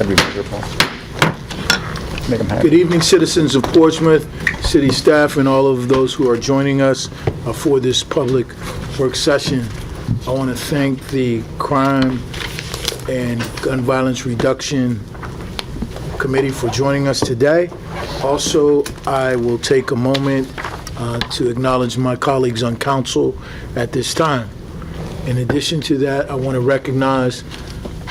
Good evening, citizens of Portsmouth, city staff, and all of those who are joining us for this public work session. I want to thank the Crime and Gun Violence Reduction Committee for joining us today. Also, I will take a moment to acknowledge my colleagues on council at this time. In addition to that, I want to recognize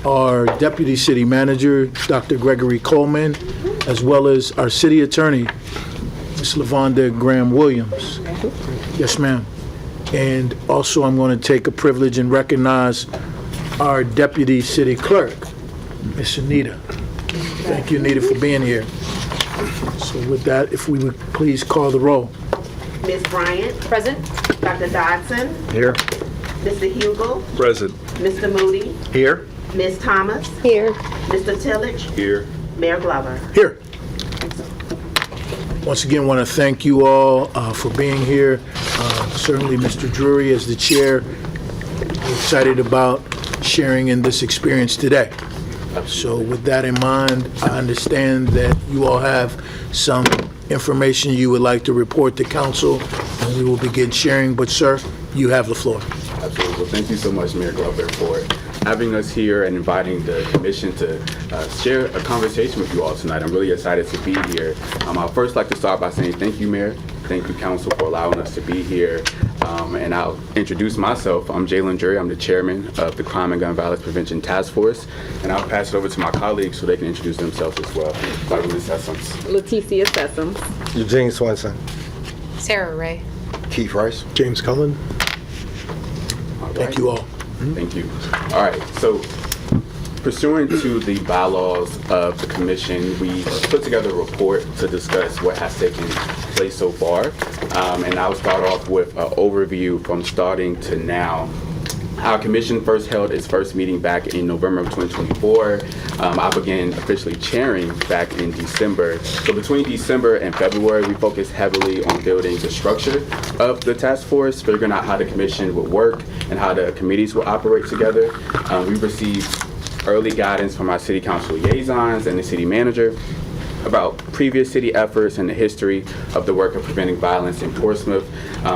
our Deputy City Manager, Dr. Gregory Coleman, as well as our City Attorney, Ms. LaVonda Graham-Williams. Yes, ma'am. And also, I'm going to take a privilege and recognize our Deputy City Clerk, Ms. Anita. Thank you, Anita, for being here. So with that, if we would please call the roll. Ms. Bryant. Present. Dr. Dodson. Here. Mr. Hugel. Present. Mr. Moody. Here. Ms. Thomas. Here. Mr. Tillage. Here. Mayor Glover. Here. Once again, want to thank you all for being here. Certainly, Mr. Drury, as the chair, we're excited about sharing in this experience today. So with that in mind, I understand that you all have some information you would like to report to council, and we will begin sharing. But, sir, you have the floor. Absolutely. Well, thank you so much, Mayor Glover, for having us here and inviting the commission to share a conversation with you all tonight. I'm really excited to be here. I'd first like to start by saying thank you, Mayor. Thank you, Council, for allowing us to be here. And I'll introduce myself. I'm Jalen Drury. I'm the chairman of the Crime and Gun Violence Prevention Task Force. And I'll pass it over to my colleagues so they can introduce themselves as well. Dr. Ms. Sessoms. Leticia Sessoms. Eugene Swenson. Sarah Ray. Keith Rice. James Cullen. All Thank right. you all. Thank you. All right, so pursuant to the bylaws of the commission, we put together a report to discuss what has taken place so far. And I'll start off with an overview from starting to now. Our commission first held its first meeting back in November of 2024. I began officially chairing back in December. So between December and February, we focused heavily on building the structure of the task force, figuring out how the commission would work and how the committees would operate together. We received early guidance from our city council liaisons and the city manager about previous city efforts and the history of the work of preventing violence in Portsmouth,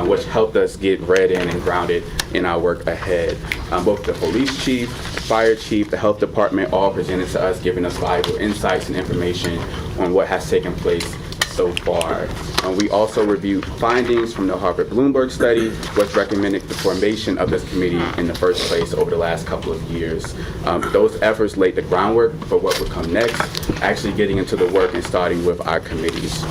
which helped us get read in and grounded in our work ahead. Both the police chief, fire chief, the health department all presented to us, giving us valuable insights and information on what has taken place so far. We also reviewed findings from the Harvard Bloomberg study, which recommended the formation of this committee in the first place over the last couple of years. Those efforts laid the groundwork for what would come next, actually getting into the work and starting with our committees.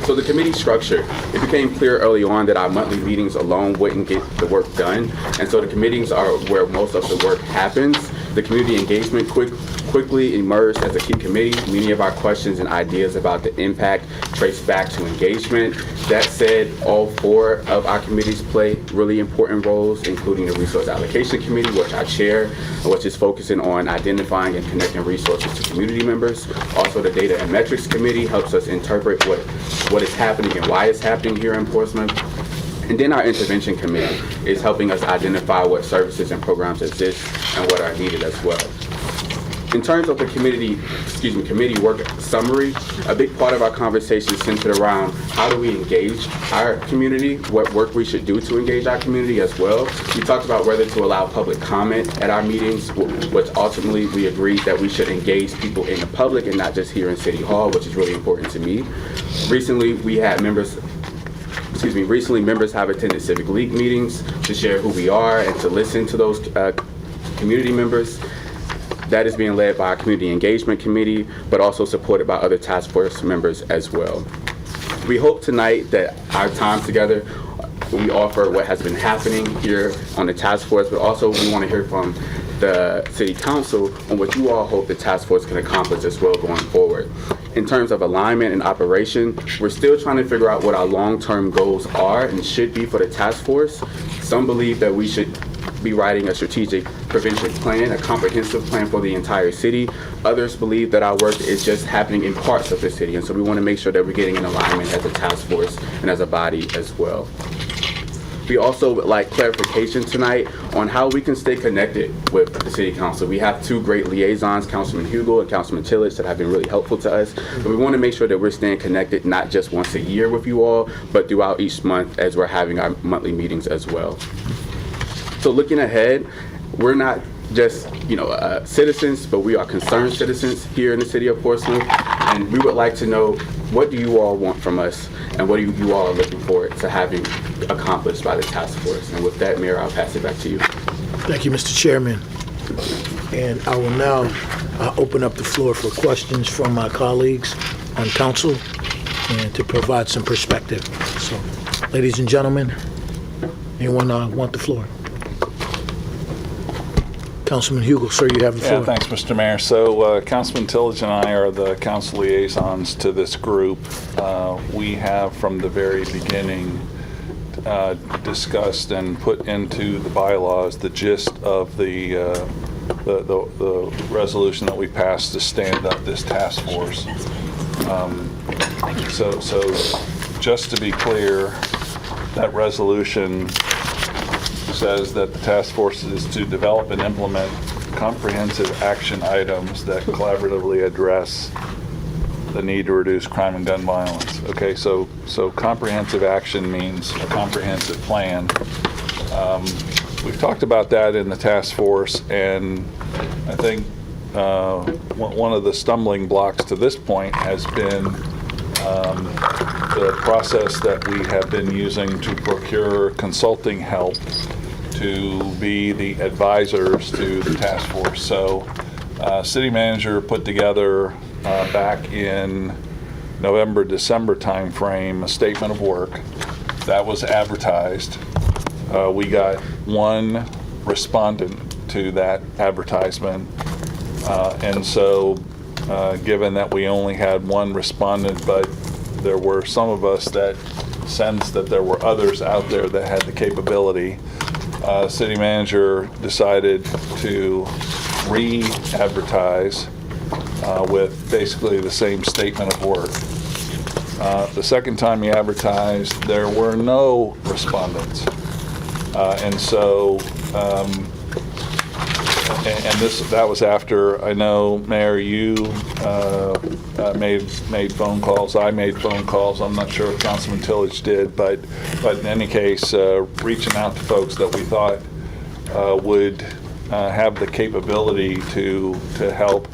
So the committee structure, it became clear early on that our monthly meetings alone wouldn't get the work done. And so the committees are where most of the work happens. The community engagement quickly emerged as a key committee. Many of our questions and ideas about the impact trace back to engagement. That said, all four of our committees play really important roles, including the Resource Allocation Committee, which I chair, which is focusing on identifying and connecting resources to community members. Also, the Data and Metrics Committee helps us interpret what is happening and why it's happening here in Portsmouth. And then our intervention committee is helping us identify what services and programs exist and what are needed as well. In terms of the committee work summary, a big part of our conversation centered around how do we engage our community, what work we should do to engage our community as well. We talked about whether to allow public comment at our meetings, which ultimately we agreed that we should engage people in the public and not just here in City Hall, which is really important to me. Recently, members have attended Civic League meetings to share who we are and to listen to those community members. That is being led by our Community Engagement Committee, but also supported by other task force members as well. We hope tonight that our time together, we offer what has been happening here on the task force, but also we want to hear from the City Council on what you all hope the task force can accomplish as well going forward. In terms of alignment and operation, we're still trying to figure out what our long-term goals are and should be for the task force. Some believe that we should be writing a strategic prevention plan, a comprehensive plan for the entire city. Others believe that our work is just happening in parts of the city, and so we want to make sure that we're getting in alignment as a task force and as a body as well. We also would like clarification tonight on how we can stay connected with the City Council. We have two great liaisons, Councilman Hugo and Councilman Tillage, that have been really helpful to us. But we want to make sure that we're staying connected not just once a year with you all, but throughout each month as we're having our monthly meetings as well. So looking ahead, we're not just citizens, but we are concerned citizens here in the city of Portsmouth, and we would like to know, what do you all want from us, and what do you all are looking forward to having accomplished by the task force? And with that, Mayor, I'll pass it back to you. Thank you, Mr. Chairman. And I will now open up the floor for questions from my colleagues on council and to provide some perspective. So, ladies and gentlemen, anyone want the floor? Councilman Hugo, sir, you have the floor. Yeah, thanks, Mr. Mayor. So Councilman Tillage and I are the council liaisons to this group. We have, from the very beginning, discussed and put into the bylaws the gist of the resolution that we passed to stand up this task force. So just to be clear, that resolution says that the task force is to develop and implement comprehensive action items that collaboratively address the need to reduce crime and gun violence. Okay, so comprehensive action means a comprehensive plan. We've talked about that in the task force, and I think one of the stumbling blocks to this point has been the process that we have been using to procure consulting help to be the advisors to the task force. So city manager put together back in November, December timeframe a statement of work that was advertised. We got one respondent to that advertisement, and so given that we only had one respondent, but there were some of us that sensed that there were others out there that had the capability, city manager decided to re-advertise with basically the same statement of work. The second time he advertised, there were no respondents. And so, that was after, I know, Mayor, you made phone calls. I made phone calls. I'm not sure if Councilman Tillage did, but in any case, reaching out to folks that we thought would have the capability to help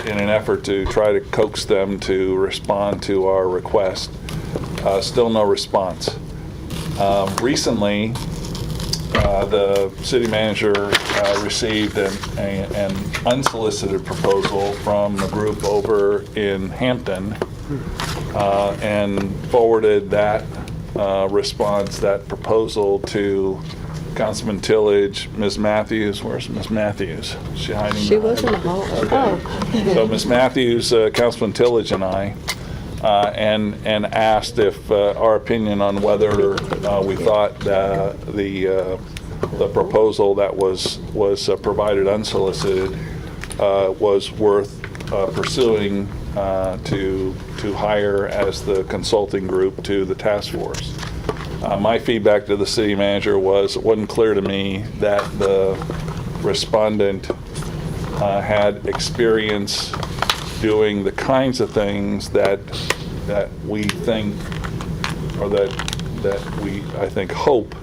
in an effort to try to coax them to respond to our request. Still no response. Recently, the city manager received an unsolicited proposal from a group over in Hampton and forwarded that response, that proposal, to Councilman Tillage, Ms. Matthews. Where's Ms. Matthews? Is she hiding? She was in the hall. Okay. So Ms. Matthews, Councilman Tillage, and I, and asked if our opinion on whether we thought the proposal that was provided unsolicited was worth pursuing to hire as the consulting group to the task force. My feedback to the city manager was it wasn't clear to me that the respondent had experience doing the kinds of things that we think, or that we, I think, hope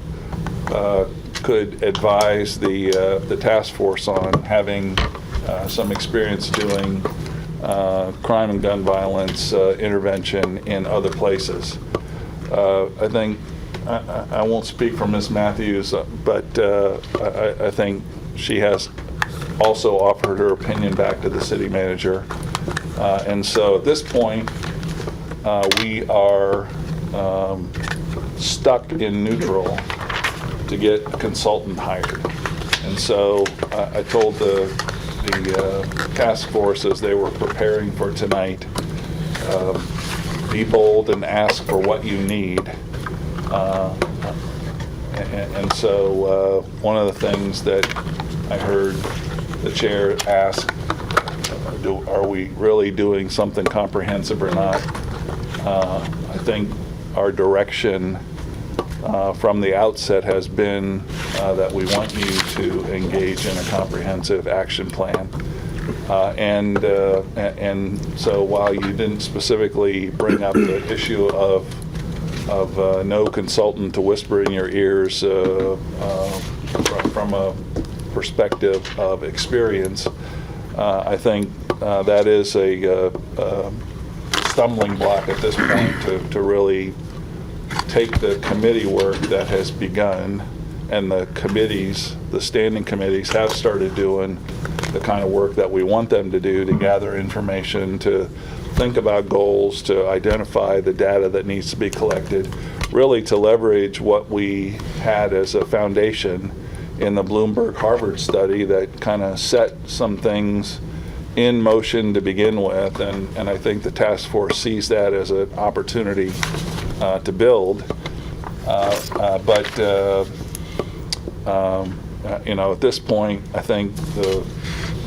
could advise the task force on, having some experience doing crime and gun violence intervention in other places. I think, I won't speak for Ms. Matthews, but I think she has also offered her opinion back to the city manager. And so at this point, we are stuck in neutral to get a consultant hired. And so I told the task force as they were preparing for tonight, be bold and ask for what you need. And so one of the things that I heard the chair ask, are we really doing something comprehensive or not? I think our direction from the outset has been that we want you to engage in a comprehensive action plan. And so while you didn't specifically bring up the issue of no consultant to whisper in your ears from a perspective of experience, I think that is a stumbling block at this point to really take the committee work that has begun, and the committees, the standing committees have started doing the kind of work that we want them to do, to gather information, to think about goals, to identify the data that needs to be collected, really to leverage what we had as a foundation in the Bloomberg-Harvard study that kind of set some things in motion to begin with, and I think the task force sees that as an opportunity to build. At this point, I think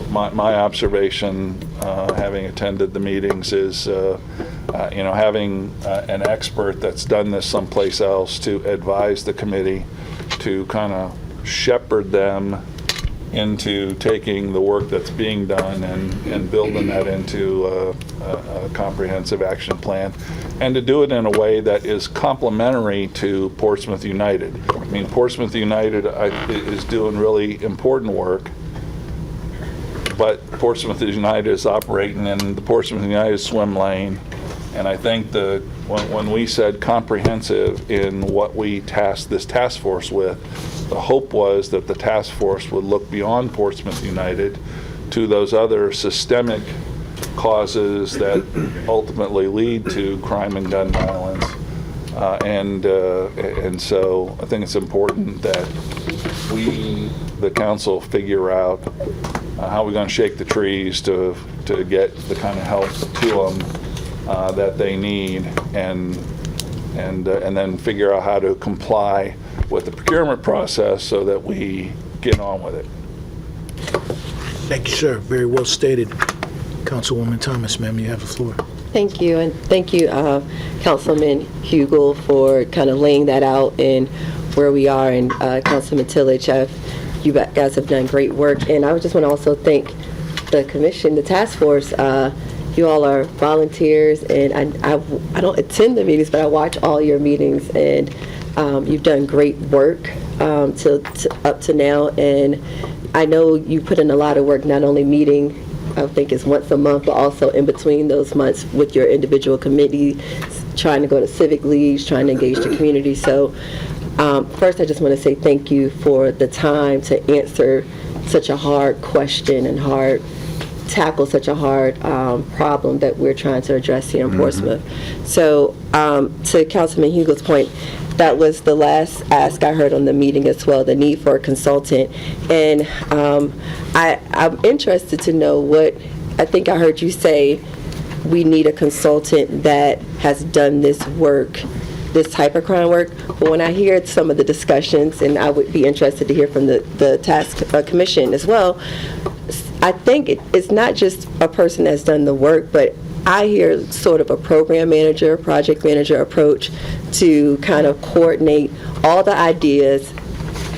my observation, having attended the meetings, is having an expert that's done this someplace else to advise the committee, to kind of shepherd them into taking the work that's being done and building that into a comprehensive action plan, and to do it in a way that is complementary to Portsmouth United. I mean, Portsmouth United is doing really important work, but Portsmouth United is operating in the Portsmouth United swim lane, and I think when we said comprehensive in what we tasked this task force with, the hope was that the task force would look beyond Portsmouth United to those other systemic causes that ultimately lead to crime and gun violence. And so I think it's important that we, the council, figure out how we're going to shake the trees to get the kind of help to them that they need, and then figure out how to comply with the procurement process so that we get on with it. Thank you, sir. Very well stated. Councilwoman Thomas, ma'am, you have the floor. Thank you, and thank you, Councilman Hugel, for kind of laying that out and where we are, and Councilman Tillage. You guys have done great work, and I just want to also thank the commission, the task force. You all are volunteers, and I don't attend the meetings, but I watch all your meetings, and you've done great work up to now, and I know you put in a lot of work, not only meeting, I think it's once a month, but also in between those months with your individual committee, trying to go to civic leagues, trying to engage the community. So first, I just want to say thank you for the time to answer such a hard question and tackle such a hard problem that we're trying to address here in Portsmouth. So to Councilman Hugel's point, that was the last ask I heard on the meeting as well, the need for a consultant. And I'm interested to know what, I think I heard you say, we need a consultant that has done this work, this type of crime work. But when I hear some of the discussions, and I would be interested to hear from the task commission as well, I think it's not just a person that's done the work, but I hear sort of a program manager, project manager approach to kind of coordinate all the ideas,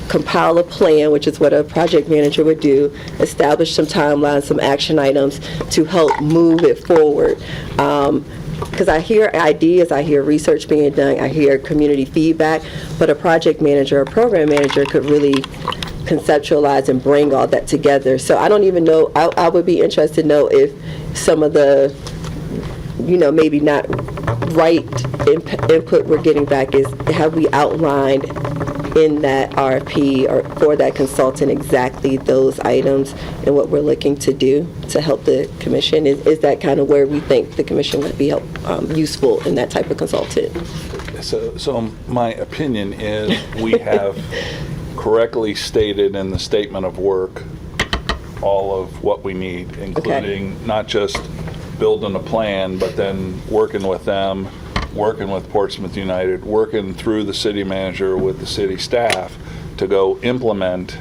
compile a plan, which is what a project manager would do, establish some timelines, some action items to help move it forward. Because I hear ideas, I hear research being done, I hear community feedback, but a project manager or program manager could really conceptualize and bring all that together. So I don't even know, I would be interested to know if some of the, maybe not right input we're getting back is, have we outlined in that RFP or for that consultant exactly those items and what we're looking to do to help the commission? Is that kind of where we think the commission would be useful in that type of consultant? So my opinion is we have correctly stated in the statement of work all of what we need, including not just building a plan, but then working with them, working with Portsmouth United, working through the city manager with the city staff to go implement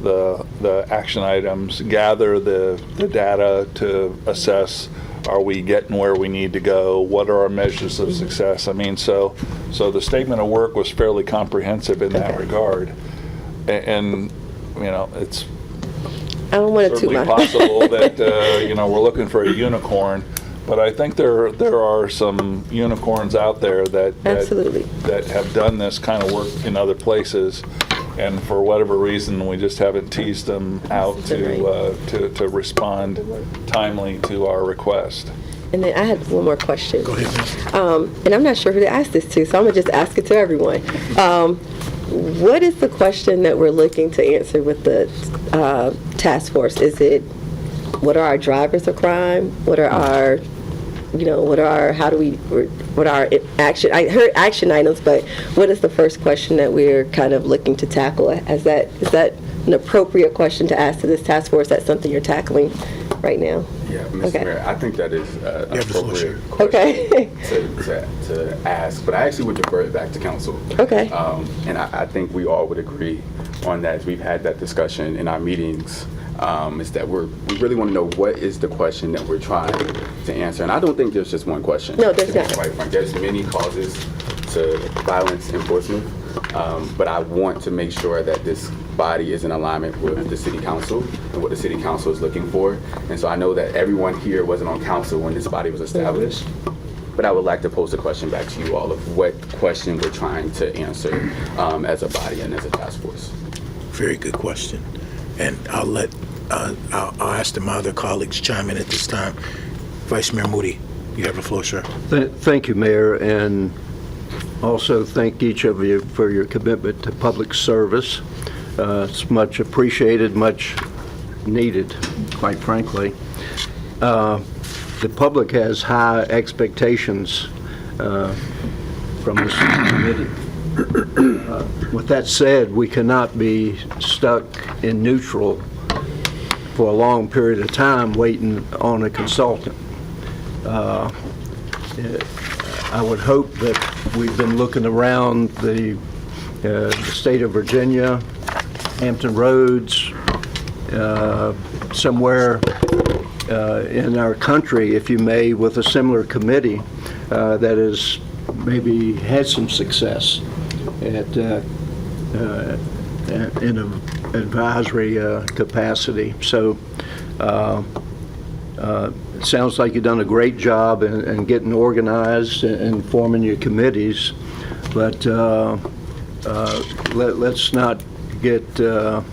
the action items, gather the data to assess Are we getting where we need to go? What are our measures of success? I mean, so the statement of work was fairly comprehensive in that regard. And you know, it's I don't want to toot certainly my... possible that, you know, we're looking for a unicorn. But I think there are some unicorns out there that Absolutely. that have done this kind of work in other places, and for whatever reason, we just haven't teased them out to respond timely to our request. And then I had one more question. Go ahead. And I'm not sure who to ask this to, so I'm going to just ask it to everyone. What is the question that we're looking to answer with the task force? Is it, what are our drivers of crime? What are our, you know, what are our action? I heard action items, but what is the first question that we're kind of looking to tackle? Is that an appropriate question to ask to this task force? That's something you're tackling right now? Yeah, Mr. Okay. Mayor, I think that is an appropriate Okay. question to ask, but I actually would defer it back to council. Okay. And I think we all would agree on that, as we've had that discussion in our meetings, is that we really want to know what is the question that we're trying to answer. And I don't think there's just one question. No, there's to be not. quite frank. There's many causes to violence in Portsmouth, but I want to make sure that this body is in alignment with the city council and what the city council is looking for. And so I know that everyone here wasn't on council when this body was established, but I would like to pose a question back to you all of what question we're trying to answer as a body and as a task force. Very good question. And I'll ask my other colleagues chime in at this time. Vice Mayor Moody, you have the floor, sir. Thank you, Mayor, and also thank each of you for your commitment to public service. It's much appreciated, much needed, quite frankly. The public has high expectations from this committee. With that said, we cannot be stuck in neutral for a long period of time waiting on a consultant. I would hope that we've been looking around the state of Virginia, Hampton Roads, somewhere in our country, if you may, with a similar committee that has maybe had some success at in an advisory capacity. So it sounds like you've done a great job in getting organized and forming your committees, but let's not get to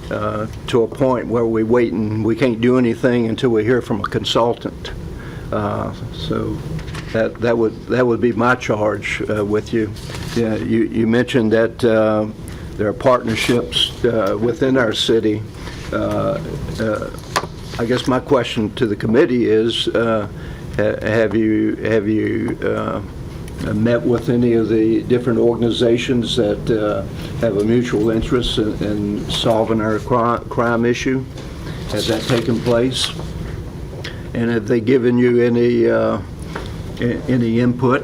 a point where we wait and we can't do anything until we hear from a consultant. So that would be my charge with you. Yeah, you mentioned that there are partnerships within our city. I guess my question to the committee is, have you met with any of the different organizations that have a mutual interest in solving our crime issue? Has that taken place? And have they given you any input?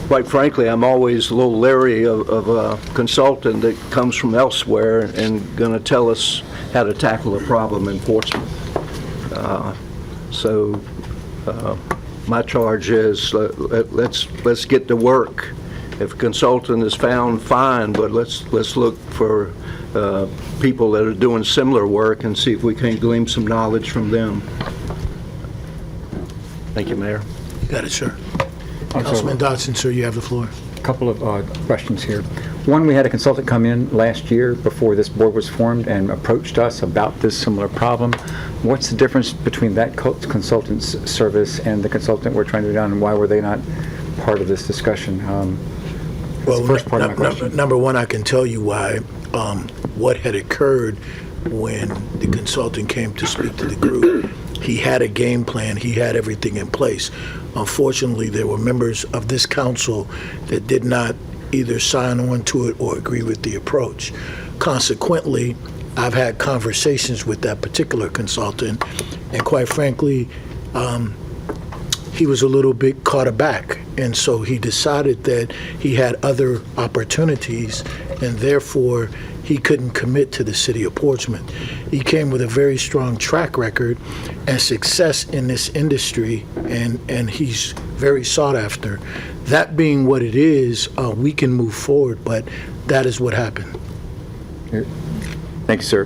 Quite frankly, I'm always a little leery of a consultant that comes from elsewhere and going to tell us how to tackle a problem in Portsmouth. So my charge is let's get to work. If a consultant is found, fine, but let's look for people that are doing similar work and see if we can glean some knowledge from them. Thank you, Mayor. You got it, sir. Councilman Dodson, sir, you have the floor. A couple of questions here. One, we had a consultant come in last year before this board was formed and approached us about this similar problem. What's the difference between that consultant's service and the consultant we're trying to do now, and why were they not part of this discussion? That's the first part of my question. Number one, I can tell you why. What had occurred when the consultant came to speak to the group, he had a game plan, he had everything in place. Unfortunately, there were members of this council that did not either sign on to it or agree with the approach. Consequently, I've had conversations with that particular consultant, and quite frankly, he was a little bit caught aback, and so he decided that he had other opportunities, and therefore he couldn't commit to the city of Portsmouth. He came with a very strong track record and success in this industry, and he's very sought after. That being what it is, we can move forward, but that is what happened. Thank you, sir.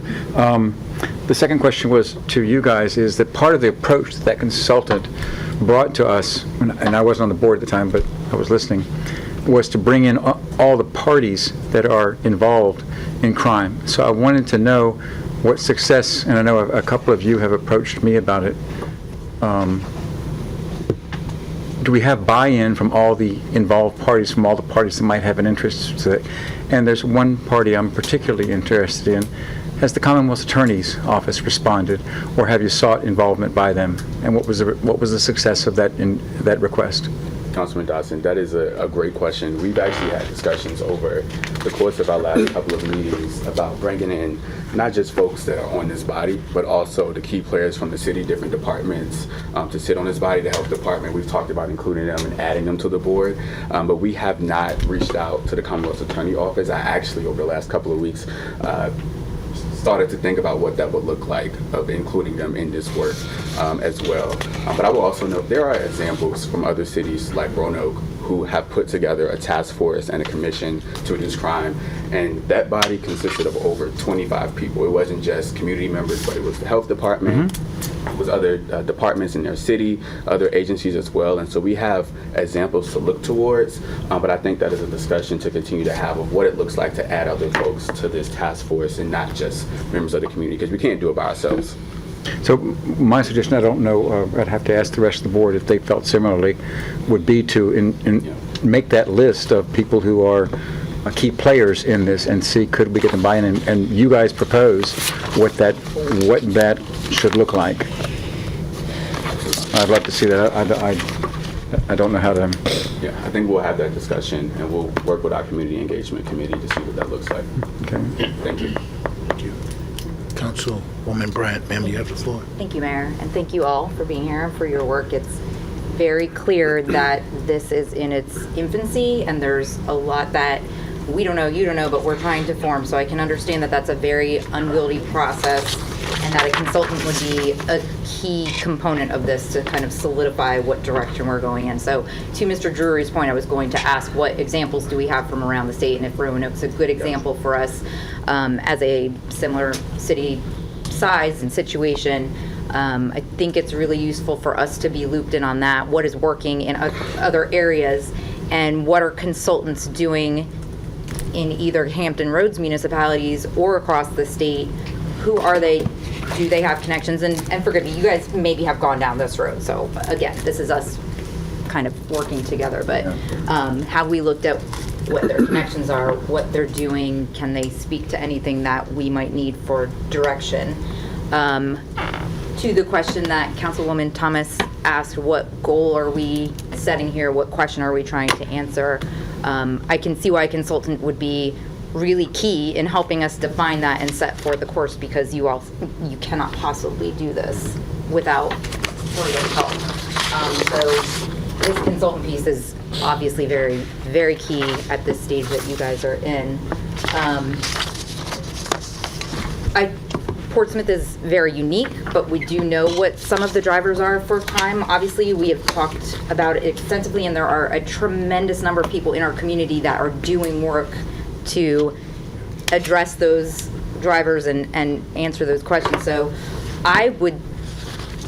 The second question was to you guys, is that part of the approach that consultant brought to us, and I wasn't on the board at the time, but I was listening, was to bring in all the parties that are involved in crime. So I wanted to know what success, and I know a couple of you have approached me about it. Do we have buy-in from all the involved parties, from all the parties that might have an interest to it? And there's one party I'm particularly interested in. Has the Commonwealth Attorney's Office responded, or have you sought involvement by them? And what was the success of that request? Councilman Dodson, that is a great question. We've actually had discussions over the course of our last couple of meetings about bringing in not just folks that are on this body, but also the key players from the city, different departments, to sit on this body, the health department. We've talked about including them and adding them to the board, but we have not reached out to the Commonwealth Attorney Office. I actually, over the last couple of weeks, started to think about what that would look like of including them in this work as well. But I will also note there are examples from other cities like Roanoke who have put together a task force and a commission to reduce crime, and that body consisted of over 25 people. It wasn't just community members, but it was the health department, it was other departments in their city, other agencies as well, and so we have examples to look towards, but I think that is a discussion to continue to have of what it looks like to add other folks to this task force and not just members of the community, because we can't do it by ourselves. So my suggestion, I don't know, I'd have to ask the rest of the board if they felt similarly, would be to make that list of people who are key players in this and see could we get them buy-in, and you guys propose what that should look like. I'd love to see that. I don't know how to. Yeah, I think we'll have that discussion and we'll work with our community engagement committee to see what that looks like. Okay. Thank you. Thank you. Councilwoman Brandt, ma'am, you have the floor. Thank you, Mayor, and thank you all for being here and for your work. It's very clear that this is in its infancy, and there's a lot that we don't know, you don't know, but we're trying to form. So I can understand that that's a very unwieldy process, and that a consultant would be a key component of this to kind of solidify what direction we're going in. So to Mr. Drury's point, I was going to ask what examples do we have from around the state, and if Roanoke's a good example for us as a similar city size and situation. I think it's really useful for us to be looped in on that, what is working in other areas, and what are consultants doing in either Hampton Roads municipalities or across the state. Who are they? Do they have connections? And forgive me, you guys maybe have gone down this road. So again, this is us kind of working together, but have we looked at what their connections are, what they're doing? Can they speak to anything that we might need for direction? To the question that Councilwoman Thomas asked, what goal are we setting here? What question are we trying to answer? I can see why a consultant would be really key in helping us define that and set forth the course, because you cannot possibly do this without further help. So this consultant piece is obviously very, very key at this stage that you guys are in. Portsmouth is very unique, but we do know what some of the drivers are for crime. Obviously, we have talked about it extensively, and there are a tremendous number of people in our community that are doing work to address those drivers and answer those questions. So I would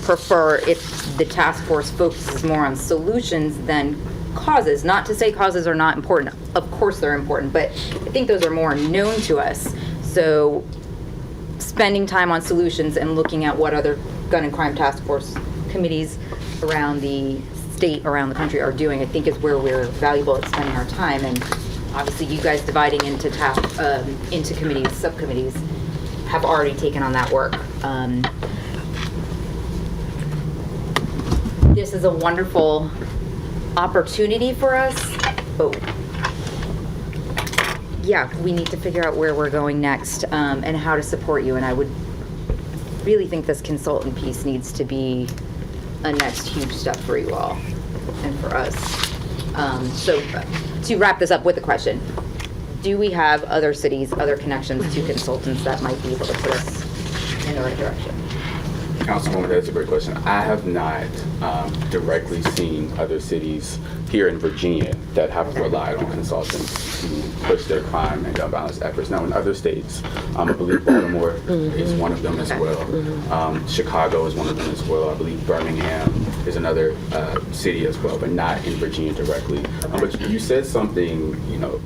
prefer if the task force focuses more on solutions than causes. Not to say causes are not important. Of course they're important, but I think those are more known to us. So spending time on solutions and looking at what other gun and crime task force committees around the state, around the country are doing, I think is where we're valuable at spending our time. And obviously you guys dividing into committees, subcommittees, have already taken on that work. This is a wonderful opportunity for us, but yeah, we need to figure out where we're going next and how to support you. And I would really think this consultant piece needs to be a next huge step for you all and for us. So to wrap this up with a question, do we have other cities, other connections to consultants that might be able to put us in the right direction? Councilwoman, that's a great question. I have not directly seen other cities here in Virginia that have relied on consultants to push their crime and gun violence efforts. Now, in other states, I believe Baltimore is one of them as well. Chicago is one of them as well. I believe Birmingham is another city as well, but not in Virginia directly. But you said something,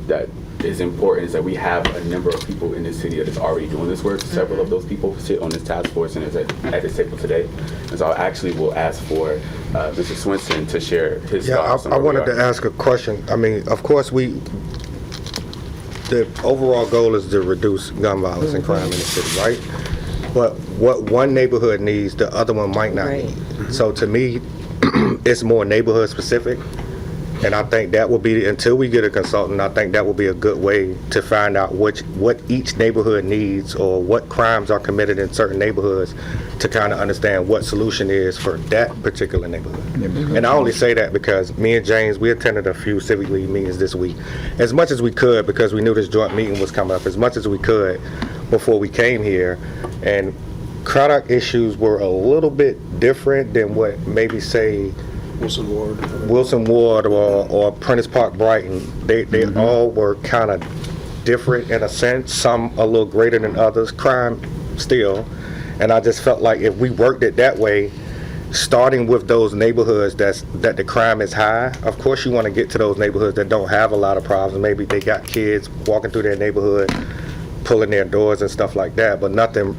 that is important, is that we have a number of people in this city that is already doing this work. Several of those people sit on this task force and is at this table today. And so I actually will ask for Mr. Swenson to share his thoughts. I wanted to ask a question. I mean, of course, the overall goal is to reduce gun violence and crime in the city, right? But what one neighborhood needs, the other one might not need. So to me, it's more neighborhood specific. And I think that will be, until we get a consultant, I think that will be a good way to find out what each neighborhood needs or what crimes are committed in certain neighborhoods to kind of understand what solution is for that particular neighborhood. And I only say that because me and James, we attended a few Civic League meetings this week. As much as we could, because we knew this joint meeting was coming up, as much as we could before we came here. And product issues were a little bit different than what maybe say Wilson Ward or Prentice Park Brighton. They all were kind of different in a sense, some a little greater than others, crime still. And I just felt like if we worked it that way, starting with those neighborhoods that the crime is high, of course you want to get to those neighborhoods that don't have a lot of problems. Maybe they got kids walking through their neighborhood, pulling their doors and stuff like that, but nothing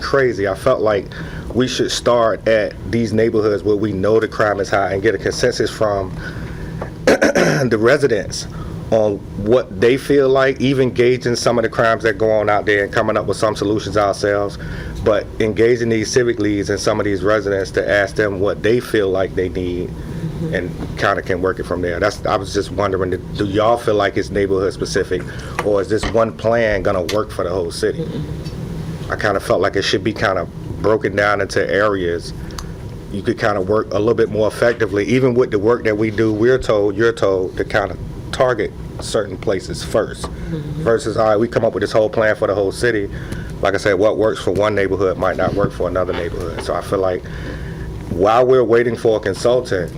crazy. I felt like we should start at these neighborhoods where we know the crime is high and get a consensus from the residents on what they feel like, even gauging some of the crimes that go on out there and coming up with some solutions ourselves, but engaging these civic leads and some of these residents to ask them what they feel like they need and kind of can work it from there. I was just wondering, do y'all feel like it's neighborhood specific, or is this one plan gonna work for the whole city? I kind of felt like it should be kind of broken down into areas. You could kind of work a little bit more effectively. Even with the work that we do, you're told to kind of target certain places first, versus, all right, we come up with this whole plan for the whole city. Like I said, what works for one neighborhood might not work for another neighborhood. So I feel like while we're waiting for a consultant,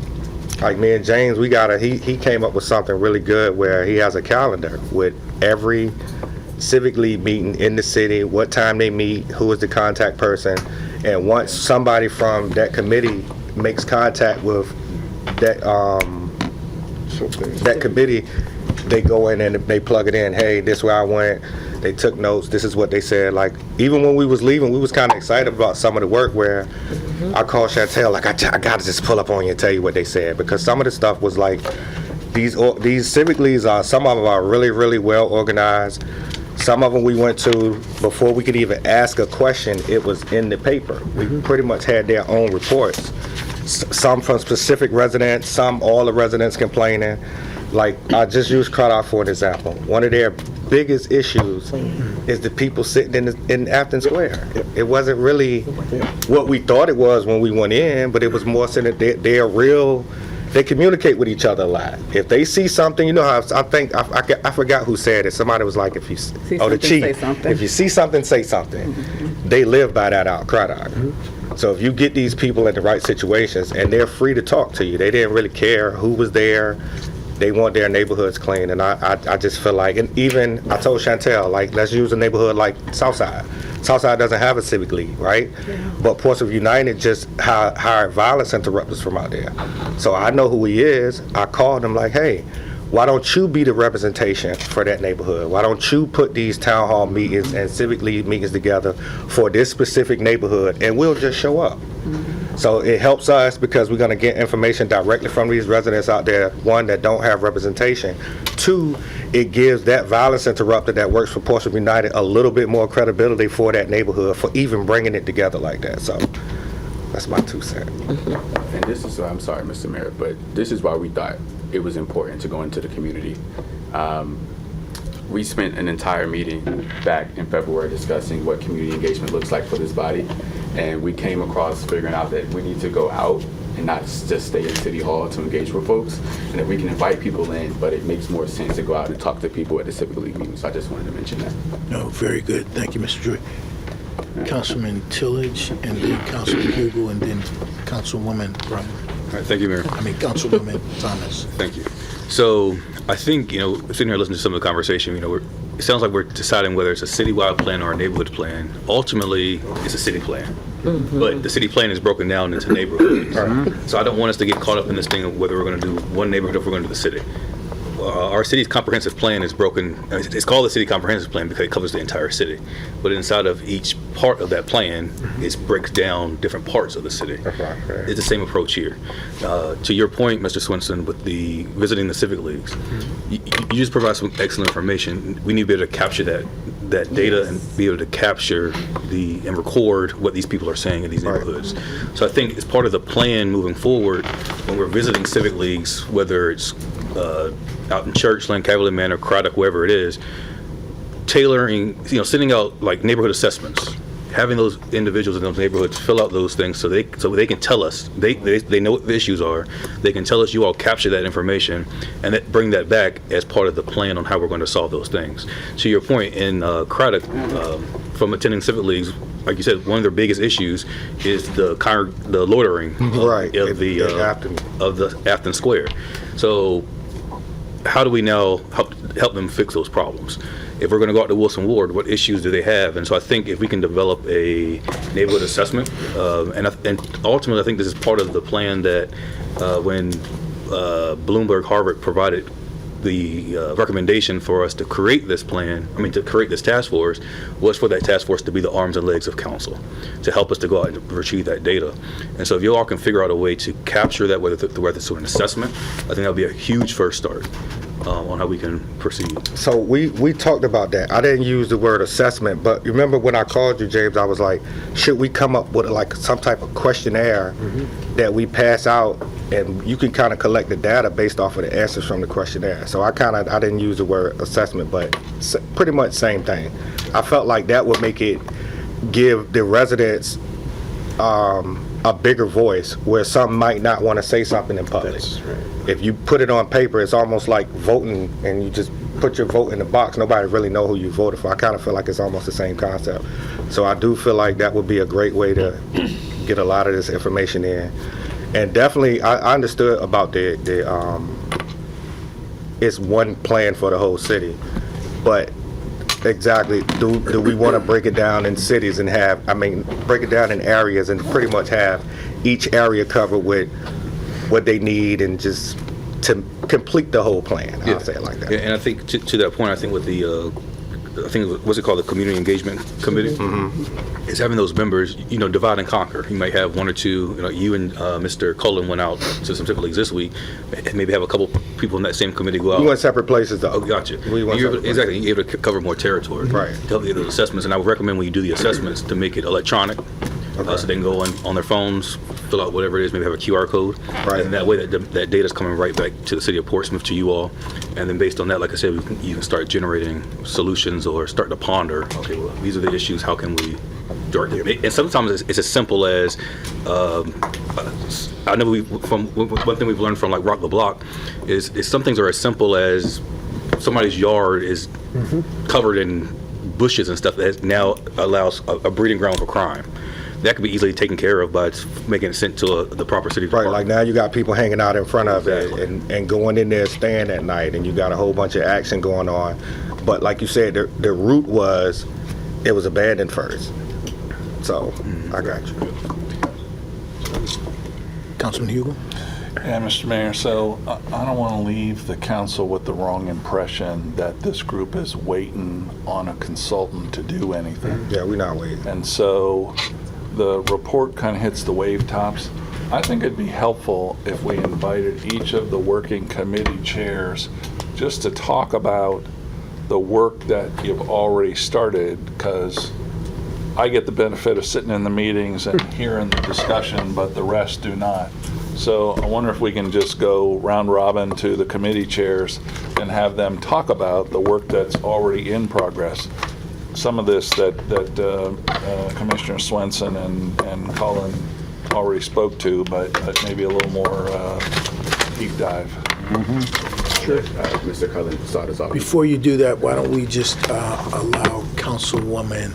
like me and James, he came up with something really good where he has a calendar with every Civic League meeting in the city, what time they meet, who is the contact person, and once somebody from that committee makes contact with that committee, they go in and they plug it in. Hey, this is where I went. They took notes. This is what they said. Like, even when we was leaving, we was kind of excited about some of the work where I called Chantel, like, I got to just pull up on you and tell you what they said, because some of the stuff was like, these civic leagues some of them are really, really well organized. Some of them we went to before we could even ask a question, it was in the paper. We pretty much had their own reports. Some from specific residents, some all the residents complaining. Like, I just used Carter for an example. One of their biggest issues is the people sitting in Afton Square. It wasn't really what we thought it was when we went in, but it was more so that they're real. They communicate with each other a lot. If they see something, you know how I forgot who said it. Somebody was like, the chief, if you see something, say something. They live by that out Craddock. So if you get these people in the right situations and they're free to talk to you, they didn't really care who was there. They want their neighborhoods clean, and I just feel like, and even I told Chantel, like, let's use a neighborhood like Southside. Southside doesn't have a civic league, right? Yeah. But Portsmouth United just hired violence interrupters from out there. So I know who he is. I called him like, hey, why don't you be the representation for that neighborhood? Why don't you put these town hall meetings and civic league meetings together for this specific neighborhood, and we'll just show up. So it helps us because we're going to get information directly from these residents out there, one, that don't have representation. Two, it gives that violence interrupter that works for Portsmouth United a little bit more credibility for that neighborhood for even bringing it together like that. So that's my 2 cents. And this is, I'm sorry, Mr. Mayor, but this is why we thought it was important to go into the community. We spent an entire meeting back in February discussing what community engagement looks like for this body. And we came across figuring out that we need to go out and not just stay in City Hall to engage with folks. And if we can invite people in, but it makes more sense to go out and talk to people at the Civic League meetings. I just wanted to mention that. No, very good. Thank you, Mr. Joy. Councilman Tillage, and then Councilman Hugel, and then Councilwoman Brown. All right, thank you, Mayor. Councilwoman Thomas. Thank you. So I think, sitting here listening to some of the conversation, it sounds like we're deciding whether it's a citywide plan or a neighborhood plan. Ultimately, it's a city plan. But the city plan is broken down into neighborhoods. So I don't want us to get caught up in this thing of whether we're going to do one neighborhood or if we're going to do the city. Our city's comprehensive plan is broken. It's called the city comprehensive plan because it covers the entire city. But inside of each part of that plan, it breaks down different parts of the city. It's the same approach here. To your point, Mr. Swinson, with the visiting the civic leagues, you just provide some excellent information. We need to be able to capture that data and be able to capture and record what these people are saying in these neighborhoods. So I think it's part of the plan moving forward when we're visiting civic leagues, whether it's out in Churchland, Cavalier Manor, Craddock, wherever it is, tailoring, sending out like neighborhood assessments, having those individuals in those neighborhoods fill out those things so they can tell us, they know what the issues are, they can tell us, you all capture that information and bring that back as part of the plan on how we're going to solve those things. To your point, in Craddock, from attending civic leagues, like you said, one of their biggest issues is the loitering of the Afton Square. So how do we now help them fix those problems? If we're going to go out to Wilson Ward, what issues do they have? And so I think if we can develop a neighborhood assessment, and ultimately I think this is part of the plan that when Bloomberg Harvard provided the recommendation for us to create this plan, to create this task force, was for that task force to be the arms and legs of council, to help us to go out and retrieve that data. And so if you all can figure out a way to capture that, whether it's through an assessment, I think that'll be a huge first start on how we can proceed. So we talked about that. I didn't use the word assessment, but you remember when I called you, James, I was like, should we come up with like some type of questionnaire that we pass out, and you can kind of collect the data based off of the answers from the questionnaire. So I didn't use the word assessment, but pretty much same thing. I felt like that would give the residents a bigger voice where some might not want to say something in public. That's right. If you put it on paper, it's almost like voting and you just put your vote in the box. Nobody really know who you voted for. I kind of feel like it's almost the same concept. So I do feel like that would be a great way to get a lot of this information in. And definitely, I understood about it's one plan for the whole city, but exactly, do we want to break it down in cities and break it down in areas and pretty much have each area covered with what they need and just to complete the whole plan? I'll say it like that. Yeah, and I think to that point, I think with the what's it called, the Community Engagement Committee, is having those members, divide and conquer. You might have one or two, you and Mr. Cullen went out to some civic leagues this week, and maybe have a couple people in that same committee go out. We went separate places though. Oh, gotcha. Exactly. You're able to cover more territory. Right. To help get those assessments, and I would recommend when you do the assessments to make it electronic. So they can go on their phones, fill out whatever it is, maybe have a QR code. Right. And that way that data is coming right back to the city of Portsmouth, to you all. And then based on that, like I said, you can start generating solutions or start to ponder, okay, well, these are the issues, how can we direct it? And sometimes it's as simple as, I know from one thing we've learned from like Rock the Block is some things are as simple as somebody's yard is covered in bushes and stuff that now allows a breeding ground for crime. That could be easily taken care of by making it sent to the proper city department. Right, like now you got people hanging out in front of Exactly. it and going in there staying at night, and you got a whole bunch of action going on. But like you said, the root was it was abandoned first. So I got you. Councilman Hugel? Yeah, Mr. Mayor, so I don't want to leave the council with the wrong impression that this group is waiting on a consultant to do anything. Yeah, we're not waiting. And so the report kind of hits the wave tops. I think it'd be helpful if we invited each of the working committee chairs just to talk about the work that you've already started, because I get the benefit of sitting in the meetings and hearing the discussion, but the rest do not. So I wonder if we can just go round robin to the committee chairs and have them talk about the work that's already in progress. Some of this that Commissioner Swenson and Colin already spoke to, but maybe a little more deep dive. Mr. Cullen, start us off. Before you do that, why don't we just allow Councilwoman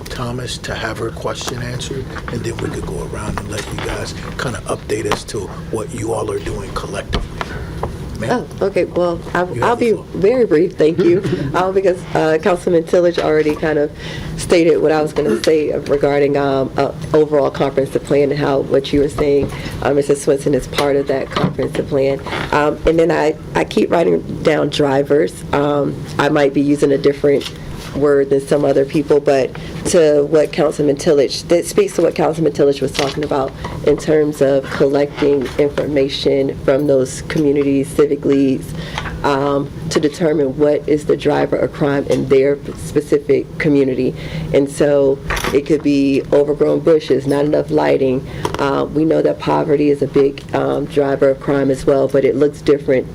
Thomas to have her question answered, and then we could go around and let you guys kind of update us to what you all are doing collectively. Ma'am? Oh, okay, well, You I'll have the be floor. very brief, thank you, because Councilman Tillage already kind of stated what I was going to say regarding overall comprehensive plan and how what you were saying, Mrs. Swenson, is part of that comprehensive plan. And then I keep writing down drivers. I might be using a different word than some other people, but to what Councilman Tillage, that speaks to what Councilman Tillage was talking about in terms of collecting information from those communities, civic leagues, to determine what is the driver of crime in their specific community. And so it could be overgrown bushes, not enough lighting. We know that poverty is a big driver of crime as well, but it looks different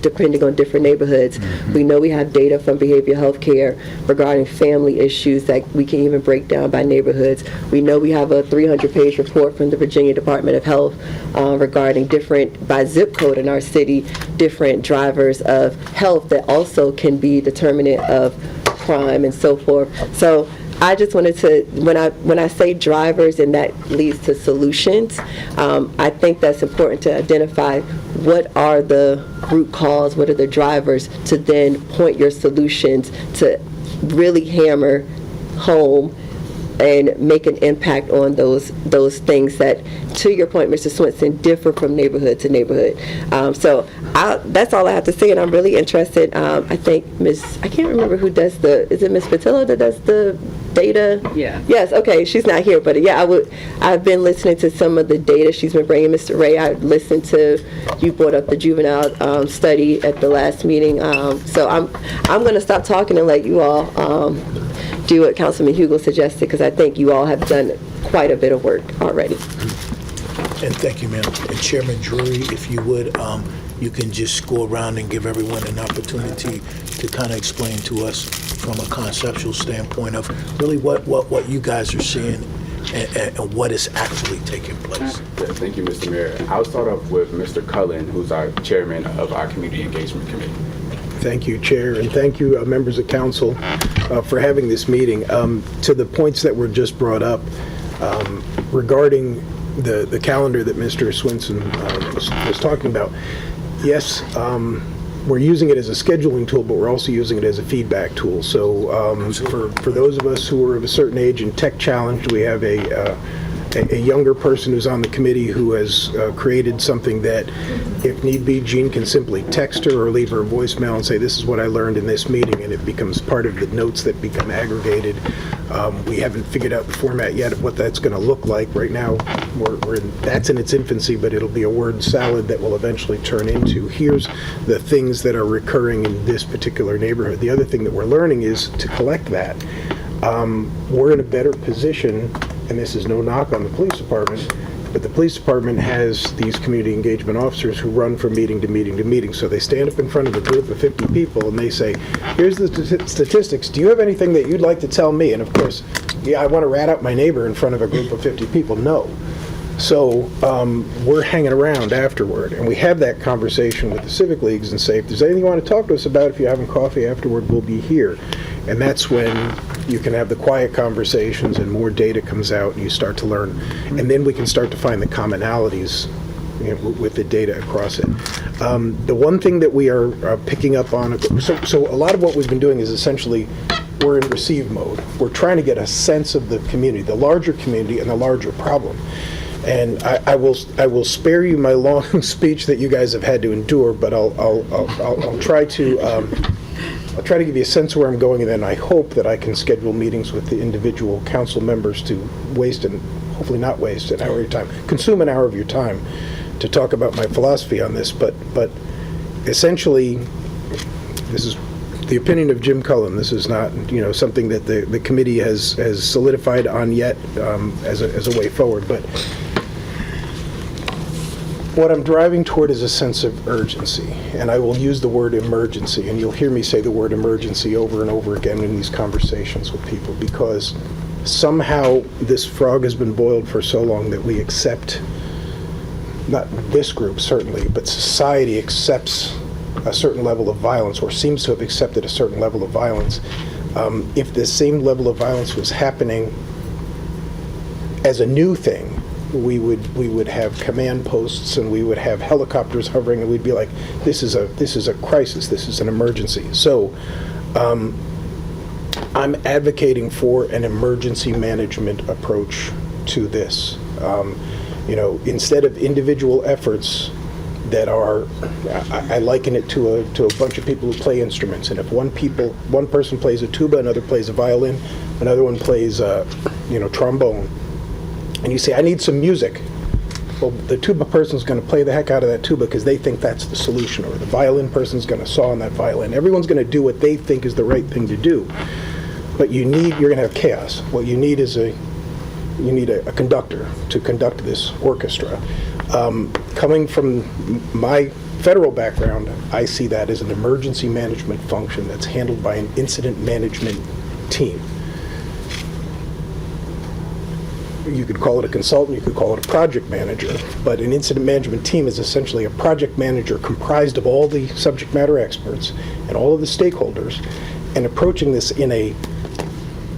depending on different neighborhoods. We know we have data from behavioral health care regarding family issues that we can even break down by neighborhoods. We know we have a 300-page report from the Virginia Department of Health regarding different, by zip code in our city, different drivers of health that also can be determinant of crime and so forth. So I just wanted to, when I say drivers and that leads to solutions, I think that's important to identify what are the root cause, what are the drivers, to then point your solutions to really hammer home and make an impact on those things that, to your point, Mr. Swenson, differ from neighborhood to neighborhood. So that's all I have to say, and I'm really interested. I think I can't remember who does is it Ms. Patillo that does the data? Yeah. Yes, okay, she's not here, but yeah, I've been listening to some of the data she's been bringing. Mr. Ray, I listened to, you brought up the juvenile study at the last meeting. So I'm going to stop talking and let you all do what Councilman Hugel suggested, because I think you all have done quite a bit of work already. And thank you, ma'am. And Chairman Drury, if you would, you can just go around and give everyone an opportunity to kind of explain to us from a conceptual standpoint of really what you guys are seeing and what is actually taking place. Thank you, Mr. Mayor. I'll start off with Mr. Cullen, who's our chairman of our Community Engagement Committee. Thank you, Chair, and thank you, members of council, for having this meeting. To the points that were just brought up regarding the calendar that Mr. Swenson was talking about, yes, we're using it as a scheduling tool, but we're also using it as a feedback tool. So for those of us who are of a certain age and tech challenged, we have a younger person who's on the committee who has created something that, if need be, Jean can simply text her or leave her a voicemail and say, this is what I learned in this meeting, and it becomes part of the notes that become aggregated. We haven't figured out the format yet of what that's going to look like. Right now, that's in its infancy, but it'll be a word salad that will eventually turn into, here's the things that are recurring in this particular neighborhood. The other thing that we're learning is to collect that. We're in a better position, and this is no knock on the police department, but the police department has these community engagement officers who run from meeting to meeting to meeting. So they stand up in front of a group of 50 people and they say, here's the statistics. Do you have anything that you'd like to tell me? And of course, yeah, I want to rat out my neighbor in front of a group of 50 people. No. So we're hanging around afterward, and we have that conversation with the civic leagues and say, if there's anything you want to talk to us about, if you're having coffee afterward, we'll be here. And that's when you can have the quiet conversations and more data comes out and you start to learn. And then we can start to find the commonalities, you know, with the data across it. The one thing that we are picking up on, so a lot of what we've been doing is essentially we're in receive mode. We're trying to get a sense of the community, the larger community and the larger problem. And I will spare you my long speech that you guys have had to endure, but I'll try to give you a sense of where I'm going, and then I hope that I can schedule meetings with the individual council members to waste, and hopefully not waste, an hour of your time, consume an hour of your time to talk about my philosophy on this. But essentially, this is the opinion of Jim Cullen. This is not, something that the committee has solidified on yet as a way forward. But what I'm driving toward is a sense of urgency, and I will use the word emergency, and you'll hear me say the word emergency over and over again in these conversations with people, because somehow this frog has been boiled for so long that we accept, not this group certainly, but society accepts a certain level of violence, or seems to have accepted a certain level of violence. If the same level of violence was happening as a new thing, we would have command posts and we would have helicopters hovering, and we'd be like, this is a crisis, this is an emergency. So I'm advocating for an emergency management approach to this. Instead of individual efforts that are, I liken it to a bunch of people who play instruments, and if one person plays a tuba, another plays a violin, another one plays trombone, and you say, I need some music. Well, the tuba person's going to play the heck out of that tuba because they think that's the solution, or the violin person's going to saw on that violin. Everyone's going to do what they think is the right thing to do. But you're going to have chaos. What you need is a conductor to conduct this orchestra. Coming from my federal background, I see that as an emergency management function that's handled by an incident management team. You could call it a consultant, you could call it a project manager, but an incident management team is essentially a project manager comprised of all the subject matter experts and all of the stakeholders, and approaching this in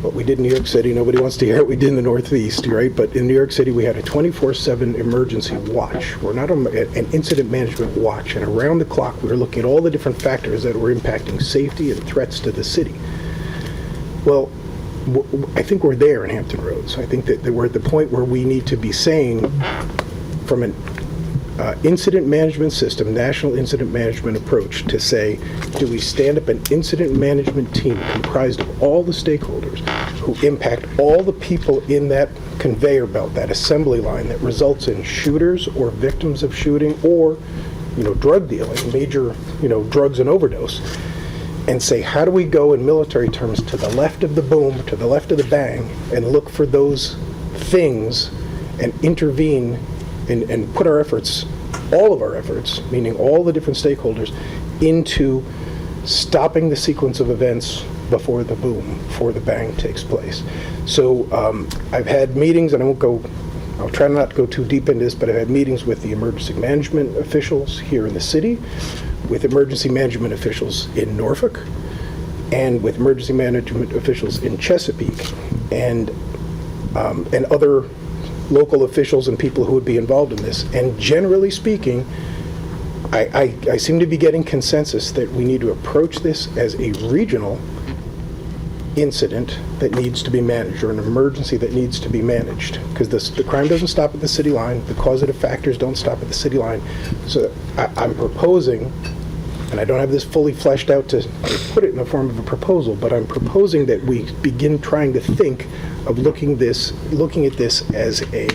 what we did in New York City, nobody wants to hear it, we did in the Northeast, right? But in New York City, we had a 24/7 emergency watch, or not an incident management watch, and around the clock, we were looking at all the different factors that were impacting safety and threats to the city. Well, I think we're there in Hampton Roads. I think that we're at the point where we need to be saying, from an incident management system, national incident management approach, to say, do we stand up an incident management team comprised of all the stakeholders who impact all the people in that conveyor belt, that assembly line that results in shooters or victims of shooting or, drug dealing, major, drugs and overdose, and say, how do we go in military terms to the left of the boom, to the left of the bang, and look for those things and intervene and put our efforts, all of our efforts, meaning all the different stakeholders, into stopping the sequence of events before the boom, before the bang takes place. So I've had meetings, and I'll try not to go too deep into this, but I've had meetings with the emergency management officials here in the city, with emergency management officials in Norfolk, and with emergency management officials in Chesapeake, and other local officials and people who would be involved in this. And generally speaking, I seem to be getting consensus that we need to approach this as a regional incident that needs to be managed, or an emergency that needs to be managed, because the crime doesn't stop at the city line, the causative factors don't stop at the city line. So I'm proposing, and I don't have this fully fleshed out to put it in the form of a proposal, but I'm proposing that we begin trying to think of looking at this as a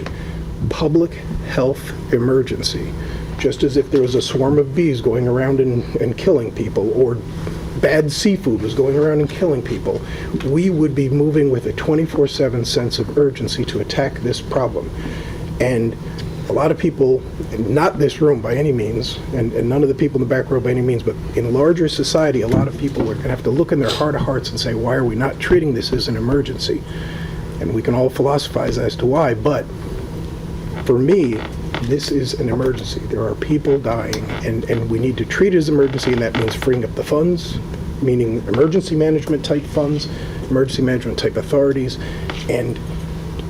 public health emergency, just as if there was a swarm of bees going around and killing people, or bad seafood was going around and killing people. We would be moving with a 24/7 sense of urgency to attack this problem. And a lot of people, not this room by any means, and none of the people in the back row by any means, but in larger society, a lot of people are going to have to look in their heart of hearts and say, why are we not treating this as an emergency? And we can all philosophize as to why, but for me, this is an emergency. There are people dying, and we need to treat it as an emergency, and that means freeing up the funds, meaning emergency management type funds, emergency management type authorities, and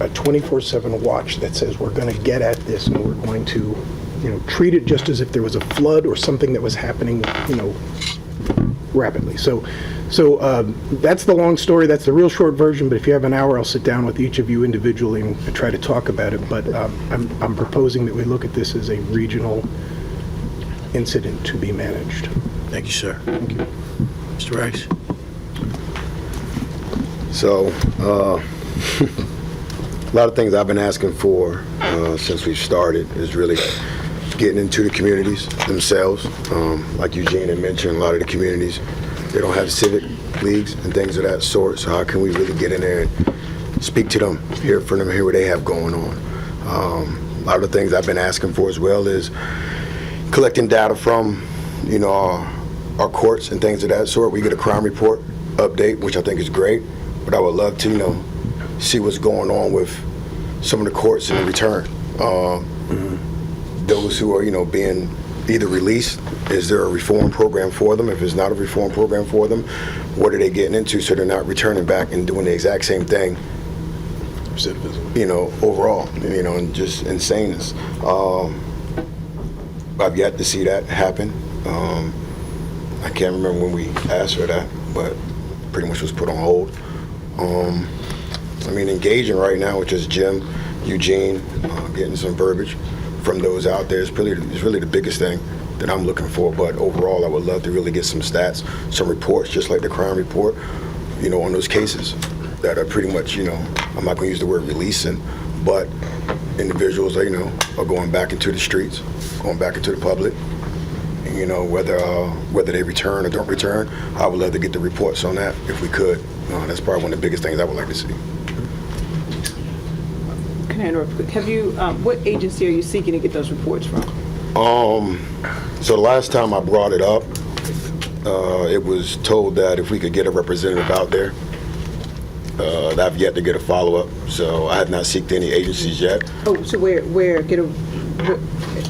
a 24/7 watch that says we're going to get at this, and we're going to, treat it just as if there was a flood or something that was happening, rapidly. So that's the long story. That's the real short version. But if you have an hour, I'll sit down with each of you individually and try to talk about it. But I'm proposing that we look at this as a regional incident to be managed. Thank you, sir. Thank you. Mr. Rice? So, a lot of things I've been asking for since we've started is really getting into the communities themselves. Like Eugene had mentioned, a lot of the communities, they don't have civic leagues and things of that sort, so how can we really get in there and speak to them, hear from them, hear what they have going on? A lot of the things I've been asking for as well is collecting data from, our courts and things of that sort. We get a crime report update, which I think is great, but I would love to, see what's going on with some of the courts in the return. Those who are, being either released, is there a reform program for them? If it's not a reform program for them, what are they getting into so they're not returning back and doing the exact same thing, overall, and just insaneness. I've yet to see that happen. I can't remember when we asked for that, but pretty much was put on hold. Engaging right now with just Jim, Eugene, getting some verbiage from those out there is really the biggest thing that I'm looking for. But overall, I would love to really get some stats, some reports, just like the crime report, on those cases that are pretty much, I'm not going to use the word releasing, but individuals, are going back into the streets, going back into the public. Whether they return or don't return, I would love to get the reports on that if we could. That's probably one of the biggest things I would like to see. Can I interrupt quick? Have you, what agency are you seeking to get those reports from? So the last time I brought it up, it was told that if we could get a representative out there. I've yet to get a follow-up, so I have not seeked any agencies yet. Oh, so where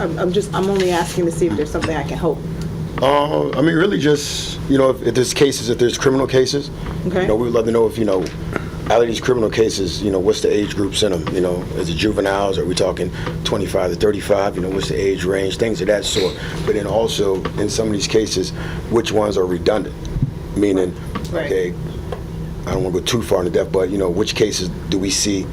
I'm only asking to see if there's something I can help. Really just, if there's criminal cases, Okay. we would love to know if, out of these criminal cases, what's the age groups in them? Is it juveniles? Are we talking 25 to 35? What's the age range? Things of that sort. But then also, in some of these cases, which ones are redundant? Meaning, Right. okay, I don't want to go too far into depth, but, which cases do we see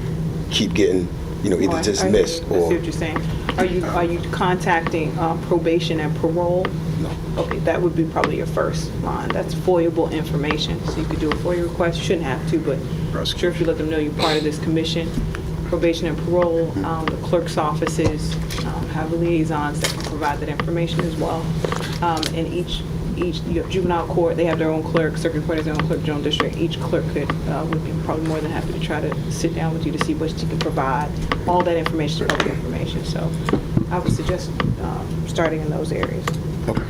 keep getting, either dismissed I see or... what you're saying. Are you contacting probation and parole? No. Okay, that would be probably your first line. That's FOIA-able information. So you could do a FOIA request. You shouldn't have to, but I'm sure if you let them know you're part of this commission, probation and parole, the clerk's offices have liaisons that can provide that information as well. And each juvenile court, they have their own clerk, circuit court has their own clerk, general district. Each clerk would be probably more than happy to try to sit down with you to see what you can provide. All that information is public information. So I would suggest starting in those areas. Okay.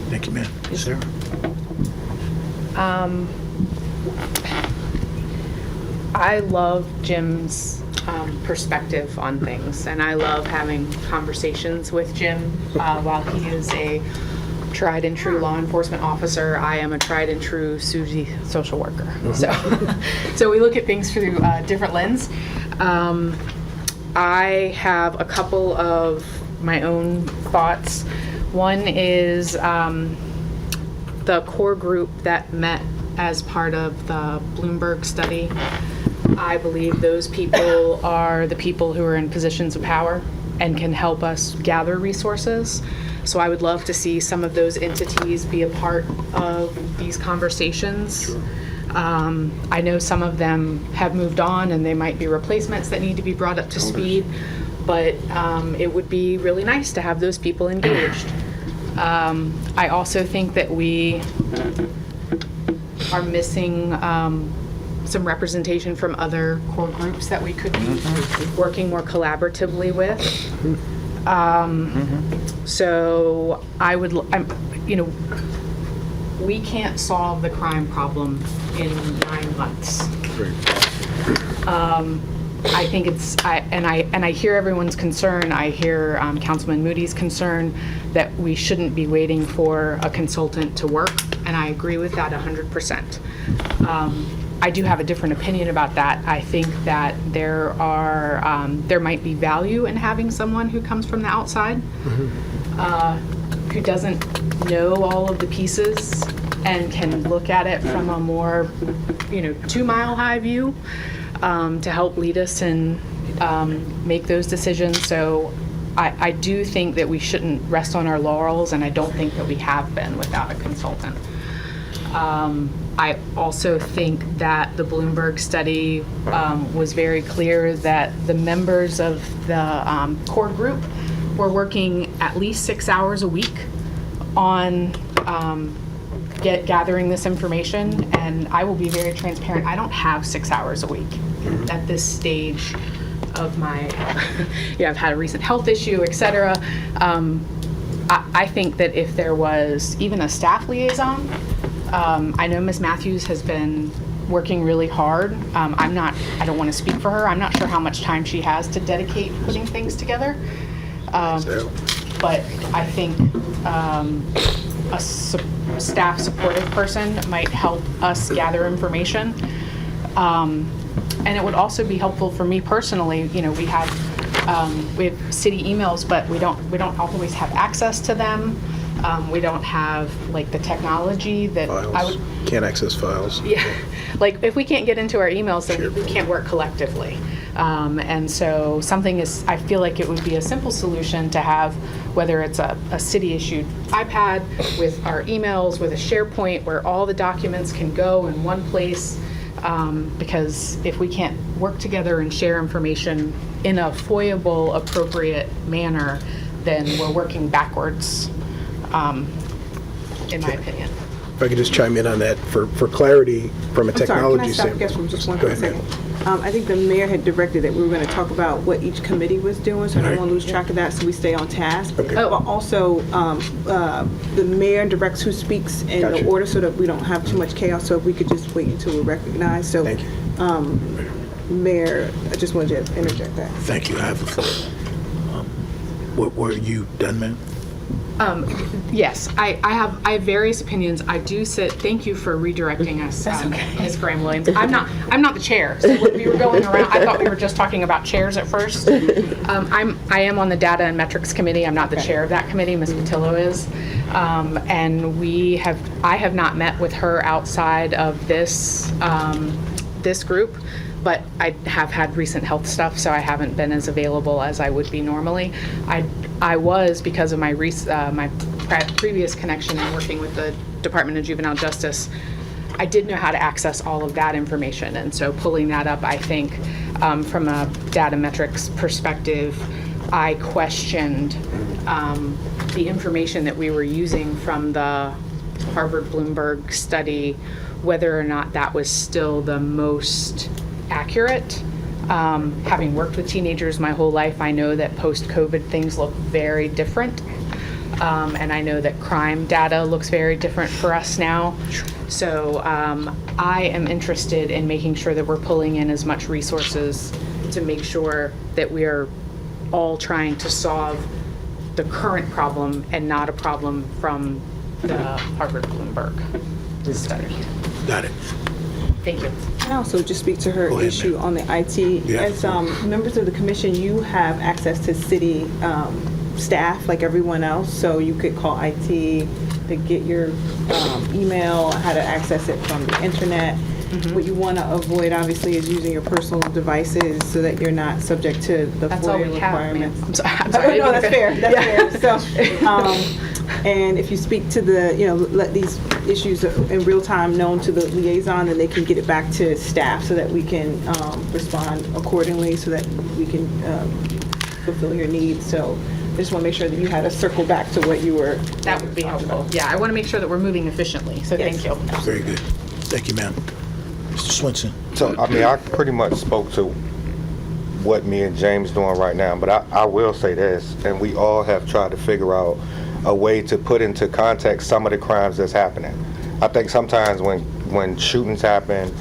Thank you, ma'am. Sarah? I love Jim's perspective on things, and I love having conversations with Jim. While he is a tried and true law enforcement officer, I am a tried and true Susie social worker. So we look at things through a different lens. I have a couple of my own thoughts. One is the core group that met as part of the Bloomberg study. I believe those people are the people who are in positions of power and can help us gather resources. So I would love to see some of those entities be a part of these conversations. Sure. I know some of them have moved on and they might be replacements that need to be brought up to speed, but it would be really nice to have those people engaged. I also think that we are missing some representation from other core groups that we could be working more collaboratively with. So I would, we can't solve the crime problem in 9 months. I think I hear everyone's concern. I hear Councilman Moody's concern that we shouldn't be waiting for a consultant to work, and I agree with that 100%. I do have a different opinion about that. I think that there might be value in having someone who comes from the outside, who doesn't know all of the pieces and can look at it from a more, 2-mile-high view, to help lead us and make those decisions. So I do think that we shouldn't rest on our laurels, and I don't think that we have been without a consultant. I also think that the Bloomberg study was very clear that the members of the core group were working at least 6 hours a week on gathering this information, and I will be very transparent. I don't have 6 hours a week at this stage of my, I've had a recent health issue, et cetera. I think that if there was even a staff liaison, I know Ms. Matthews has been working really hard. I don't want to speak for her. I'm not sure how much time she has to dedicate putting things together. But I think a staff supportive person might help us gather information. And it would also be helpful for me personally. You know, we have city emails, but we don't always have access to them. We don't have like the technology that Files. Can't access files. Yeah, like if we can't get into our emails, then we can't work collectively. And so I feel like it would be a simple solution to have, whether it's a city-issued iPad with our emails, with a SharePoint where all the documents can go in one place. Because if we can't work together and share information in a FOIA-able, appropriate manner, then we're working backwards, in my opinion. If I could just chime in on that, for clarity from a I'm sorry, technology can I stop standpoint. guest from just one Go quick ahead, second? ma'am. I think the mayor had directed that we were going to talk about what each committee was doing, so I don't want to lose track of that, so we stay on task. Okay. But also, the mayor directs who speaks in Gotcha. the order so that we don't have too much chaos, so if we could just wait until we're recognized. So, Thank you. Mayor, I just wanted to interject that. Thank you. I have the floor. Were you done, ma'am? Yes, I have various opinions. I do thank you for redirecting us, Ms. Graham-Williams. I'm not the chair, so when we were going around, I thought we were just talking about chairs at first. I am on the Data and Metrics Committee. I'm not the chair of that committee, Ms. Patillo is. And I have not met with her outside of this group, but I have had recent health stuff, so I haven't been as available as I would be normally. I was, because of my previous connection and working with the Department of Juvenile Justice, I did know how to access all of that information. And so pulling that up, I think, from a data metrics perspective, I questioned the information that we were using from the Harvard Bloomberg study, whether or not that was still the most accurate. Having worked with teenagers my whole life, I know that post-COVID things look very different. And I know that crime data looks very different for us now. So I am interested in making sure that we're pulling in as much resources to make sure that we are all trying to solve the current problem and not a problem from the Harvard Bloomberg study. Got it. Thank you. Can I also just speak to her Go ahead, issue ma'am. on the IT? Yeah. As members of the commission, you have access to city staff like everyone else, so you could call IT to get your email, how to access it from the internet. What you want to avoid, obviously, is using your personal devices so that you're not subject to the That's all FOIA we have, ma'am. requirements. I'm sorry. No, that's fair. That's fair. So, and if you speak to the, let these issues in real time known to the liaison, and they can get it back to staff so that we can respond accordingly, so that we can fulfill your needs. So I just want to make sure that you had to circle back to what you were. That would be helpful. Yeah, I want to make sure that we're moving efficiently, so Yes. thank you. Very good. Thank you, ma'am. Mr. Swinson. So, I mean, I pretty much spoke to what me and James doing right now, but I will say this, and we all have tried to figure out a way to put into context some of the crimes that's happening. I think sometimes when shootings happen,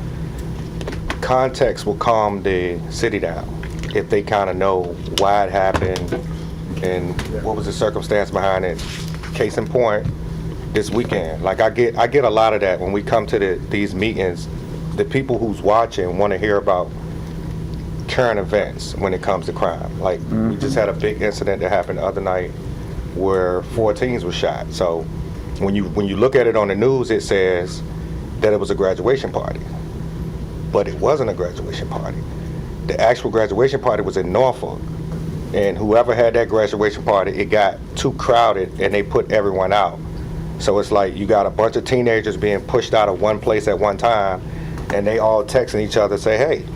context will calm the city down if they kind of know why it happened and what was the circumstance behind it. Case in point, this weekend, like I get a lot of that when we come to these meetings. The people who's watching want to hear about current events when it comes to crime. Like we just had a big incident that happened the other night where 4 teens were shot. So when you look at it on the news, it says that it was a graduation party, but it wasn't a graduation party. The actual graduation party was in Norfolk, and whoever had that graduation party, it got too crowded and they put everyone out. So it's like you got a bunch of teenagers being pushed out of one place at one time, and they all texting each other, say, hey,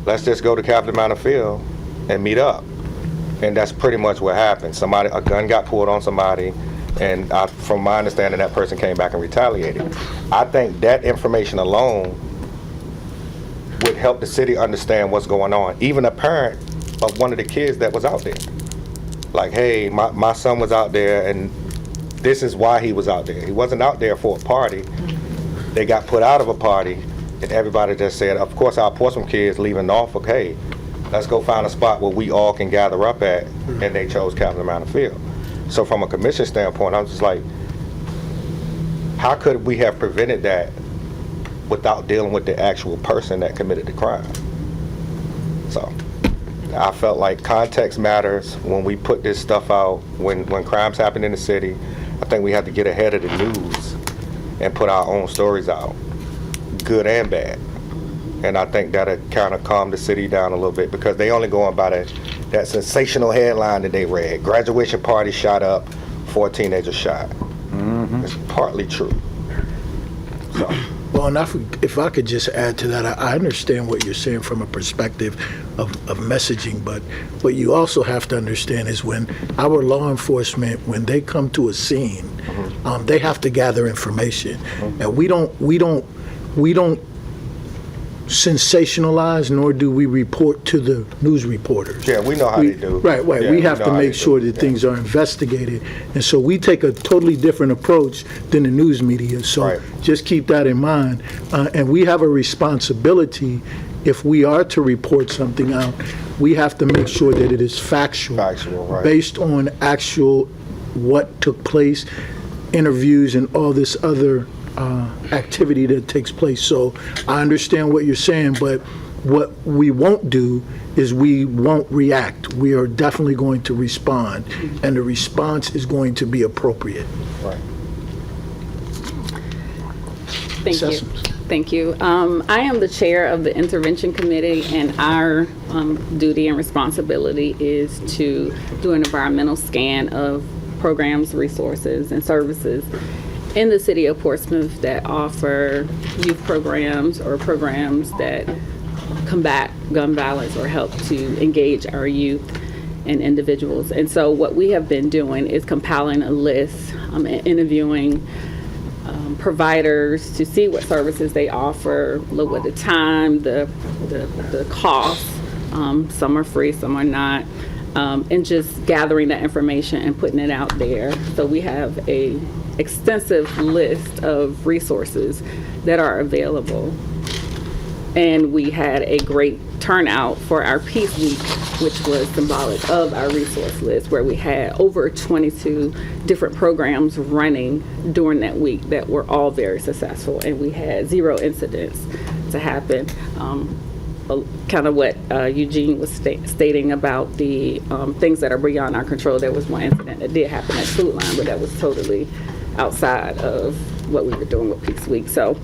let's just go to Capitol Mountain Field and meet up. And that's pretty much what happened. A gun got pulled on somebody, and from my understanding, that person came back and retaliated. I think that information alone would help the city understand what's going on. Even a parent of one of the kids that was out there. Like, hey, my son was out there, and this is why he was out there. He wasn't out there for a party. They got put out of a party and everybody just said, of course, our Portsmouth kids leaving Norfolk, hey, let's go find a spot where we all can gather up at, and they chose Captain Mountain Field. So from a commission standpoint, I'm just like, how could we have prevented that without dealing with the actual person that committed the crime? So I felt like context matters when we put this stuff out, when crimes happen in the city. I think we have to get ahead of the news and put our own stories out, good and bad. And I think that'll kind of calm the city down a little bit, because they only going by that sensational headline that they read. Graduation party shot up, 4 teenagers shot. It's partly true. So. Well, and if I could just add to that, I understand what you're saying from a perspective of messaging, but what you also have to understand is when our law enforcement, when they come to a scene, they have to gather information, and we don't sensationalize, nor do we report to the news reporters. Yeah, we know how they do. Right. Yeah, we have to make sure that Yeah. things are investigated. And so we take a totally different approach than the news media. So just keep that in mind. And we have a responsibility, if we are to report something out, we have to make sure that it is factual. Right. Based on actual what took place, interviews, and all this other activity that takes place. So I understand what you're saying, but what we won't do is we won't react. We are definitely going to respond, and the response is going to be appropriate. Right. Thank you. Thank you. I am the chair of the intervention committee, and our duty and responsibility is to do an environmental scan of programs, resources, and services in the city of Portsmouth that offer youth programs or programs that combat gun violence or help to engage our youth and individuals. And so what we have been doing is compiling a list and interviewing providers to see what services they offer, look at the time, the cost. Some are free, some are not. And just gathering that information and putting it out there. So we have a extensive list of resources that are available. And we had a great turnout for our Peace Week, which was symbolic of our resource list, where we had over 22 different programs running during that week that were all very successful, and we had 0 incidents to happen. Kind of what Eugene was stating about the things that are beyond our control. There was one incident that did happen at Food Line, but that was totally outside of what we were doing with Peace Week. So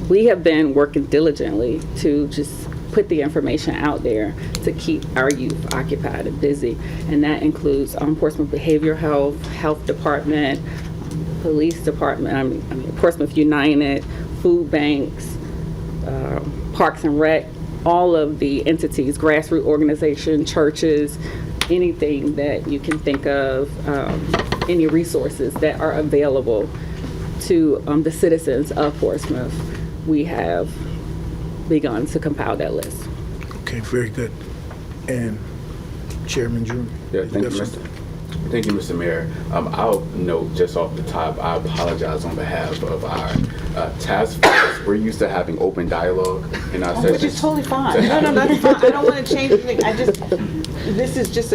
we have been working diligently to just put the information out there to keep our youth occupied and busy. And that includes Portsmouth Behavioral Health Department, Police Department, Portsmouth United, food banks, Parks and Rec, all of the entities, grassroots organization, churches, anything that you can think of, any resources that are available to the citizens of Portsmouth. We have begun to compile that list. Okay, very good. And Chairman Jr. Yeah, thank you, Mr. Mayor. I'll note just off the top, I apologize on behalf of our task force. We're used to having open dialogue in our sessions. Which is totally fine. No, that's fine. I don't want to change anything. This is just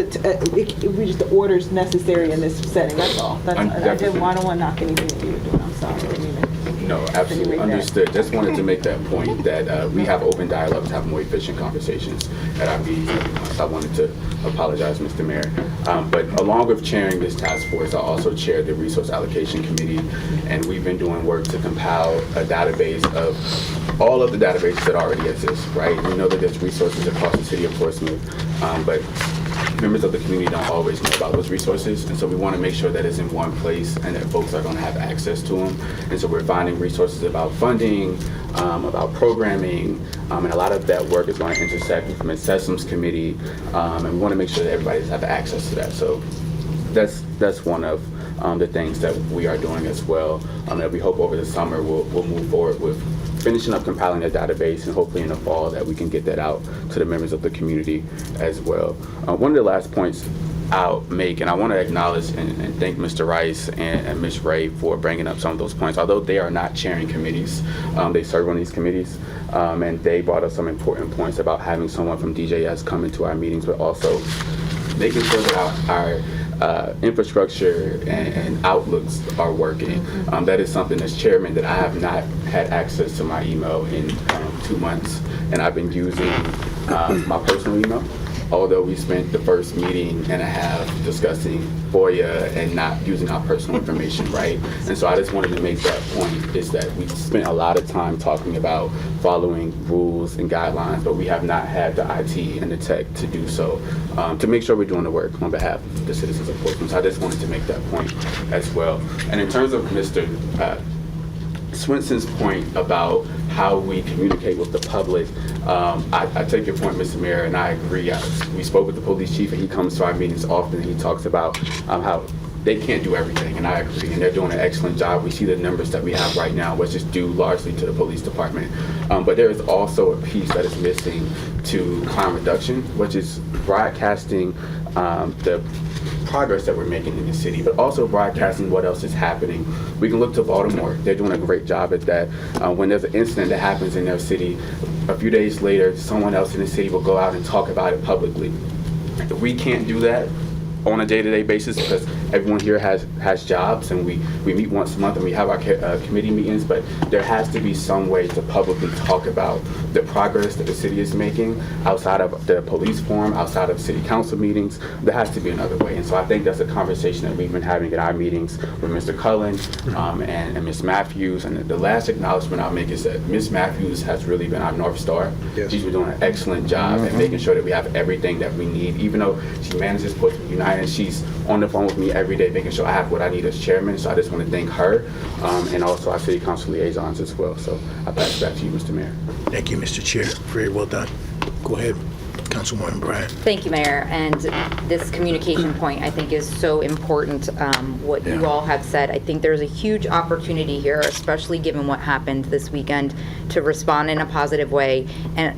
we just the orders necessary in this setting. That's all. I don't want to knock anything that you're doing. I'm sorry. No, absolutely understood. Just wanted to make that point that we have open dialogue to have more efficient conversations at our meetings. I wanted to apologize, Mr. Mayor. But along with chairing this task force, I also chair the Resource Allocation Committee, and we've been doing work to compile a database of all of the databases that already exist, right? We know that there's resources across the city of Portsmouth, but members of the community don't always know about those resources, and so we want to make sure that it's in one place and that folks are going to have access to them. And so we're finding resources about funding, about programming, and a lot of that work is going to intersect with the Systems Committee, and we want to make sure that everybody has access to that. So that's one of the things that we are doing as well, and we hope over the summer we'll move forward with finishing up compiling a database, and hopefully in the fall that we can get that out to the members of the community as well. One of the last points I'll make, and I want to acknowledge and thank Mr. Rice and Ms. Ray for bringing up some of those points. Although they are not chairing committees, they serve on these committees, and they brought up some important points about having someone from DJS come into our meetings, but also making sure that our infrastructure and outlooks are working. That is something as chairman that I have not had access to my email in 2 months, and I've been using my personal email. Although we spent the first meeting and a half discussing FOIA and not using our personal information, right? And so I just wanted to make that point, is that we spent a lot of time talking about following rules and guidelines, but we have not had the IT and the tech to do so, to make sure we're doing the work on behalf of the citizens of Portsmouth. So I just wanted to make that point as well. And in terms of Mr. Swenson's point about how we communicate with the public, I take your point, Mr. Mayor, and I agree. We spoke with the police chief, and he comes to our meetings often. He talks about how they can't do everything, and I agree, and they're doing an excellent job. We see the numbers that we have right now, which is due largely to the police department. But there is also a piece that is missing to crime reduction, which is broadcasting the progress that we're making in the city, but also broadcasting what else is happening. We can look to Baltimore. They're doing a great job at that. When there's an incident that happens in their city, a few days later, someone else in the city will go out and talk about it publicly. We can't do that on a day-to-day basis because everyone here has jobs, and we meet once a month and we have our committee meetings, but there has to be some way to publicly talk about the progress that the city is making outside of the police forum, outside of city council meetings. There has to be another way, and so I think that's a conversation that we've been having at our meetings with Mr. Cullen and Ms. Matthews. And the last acknowledgement I'll make is that Ms. Matthews has really been our North Star. Yes. She's been doing an excellent job at making sure that we have everything that we need, even though she manages Portsmouth United. And she's on the phone with me every day making sure I have what I need as chairman. So I just want to thank her and also our city council liaisons as well. So I pass it back to you, Mr. Mayor. Thank you, Mr. Chair. Very well done. Go ahead, Councilwoman Bryant. Thank you, Mayor. And this communication point, I think, is so important, what you all have said. I think there's a huge opportunity here, especially given what happened this weekend, to respond in a positive way. And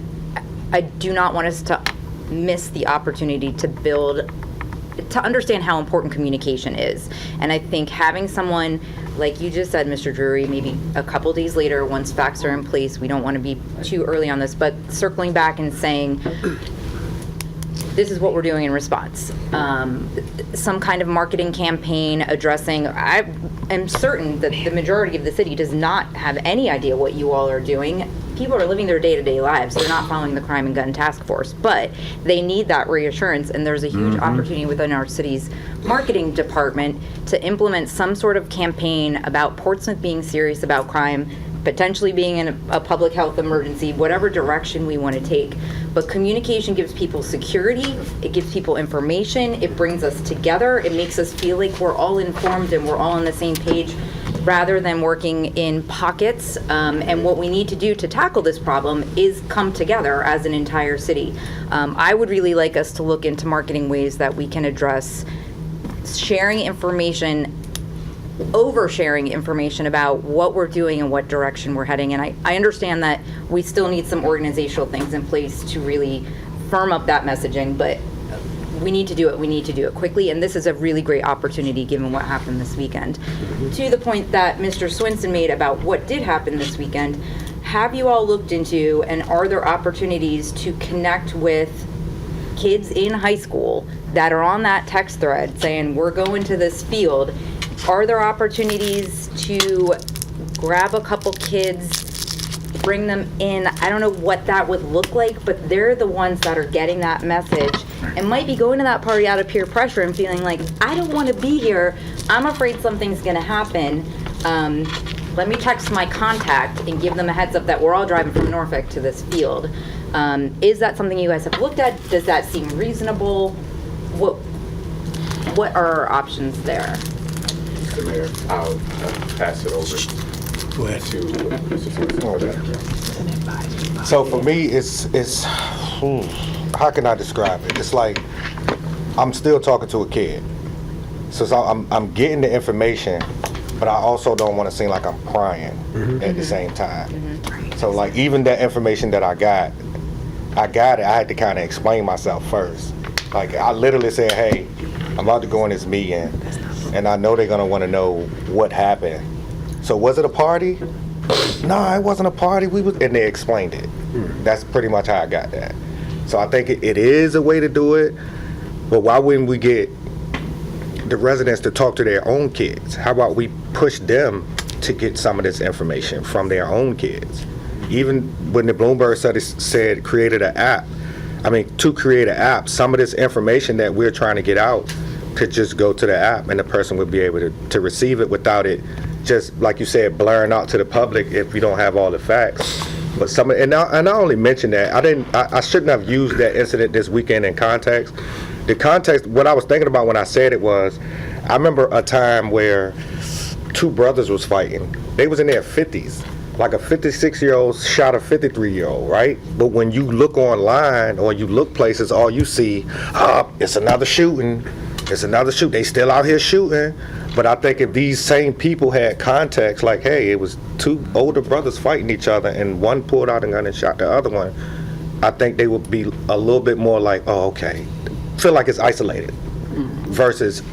I do not want us to miss the opportunity to understand how important communication is. And I think having someone, like you just said, Mr. Drury, maybe a couple days later, once facts are in place, we don't want to be too early on this, but circling back and saying, this is what we're doing in response. Some kind of marketing campaign addressing, I am certain that the majority of the city does not have any idea what you all are doing. People are living their day-to-day lives. They're not following the Crime and Gun Task Force, but they need that reassurance, and there's a huge opportunity within our city's marketing department to implement some sort of campaign about Portsmouth being serious about crime, potentially being in a public health emergency, whatever direction we want to take. But communication gives people security, it gives people information, it brings us together, it makes us feel like we're all informed and we're all on the same page, rather than working in pockets. And what we need to do to tackle this problem is come together as an entire city. I would really like us to look into marketing ways that we can address sharing information, oversharing information about what we're doing and what direction we're heading. And I understand that we still need some organizational things in place to really firm up that messaging, but we need to do it. We need to do it quickly, and this is a really great opportunity given what happened this weekend. To the point that Mr. Swinson made about what did happen this weekend, have you all looked into, and are there opportunities to connect with kids in high school that are on that text thread saying, we're going to this field? Are there opportunities to grab a couple kids, bring them in? I don't know what that would look like, but they're the ones that are getting that message and might be going to that party out of peer pressure and feeling like, I don't want to be here. I'm afraid something's going to happen. Let me text my contact and give them a heads up that we're all driving from Norfolk to this field. Is that something you guys have looked at? Does that seem reasonable? What are our options there? Mr. Mayor, I'll pass it over Go ahead. to Mr. Swinson. So for me, it's how can I describe it? It's like I'm still talking to a kid. So I'm getting the information, but I also don't want to seem like I'm prying at the same time. So like even that information that I got it. I had to kind of explain myself first. Like I literally said, hey, I'm about to go in this meeting, and I know they're gonna wanna know what happened. So was it a party? No, it wasn't a party. And they explained it. That's pretty much how I got that. So I think it is a way to do it, but why wouldn't we get the residents to talk to their own kids? How about we push them to get some of this information from their own kids? Even when the Bloomberg study said created an app, to create an app, some of this information that we're trying to get out could just go to the app and the person would be able to receive it without it just, like you said, blurring out to the public if you don't have all the facts. But and I only mentioned that, I shouldn't have used that incident this weekend in context. The context, what I was thinking about when I said it was, I remember a time where two brothers was fighting. They was in their 50s. Like a 56-year-old shot a 53-year-old, right? But when you look online or you look places, all you see, it's another shooting. It's another shoot. They still out here shooting. But I think if these same people had context, like, hey, it was two older brothers fighting each other and one pulled out a gun and shot the other one, I think they would be a little bit more like, oh, okay. Feel like it's isolated versus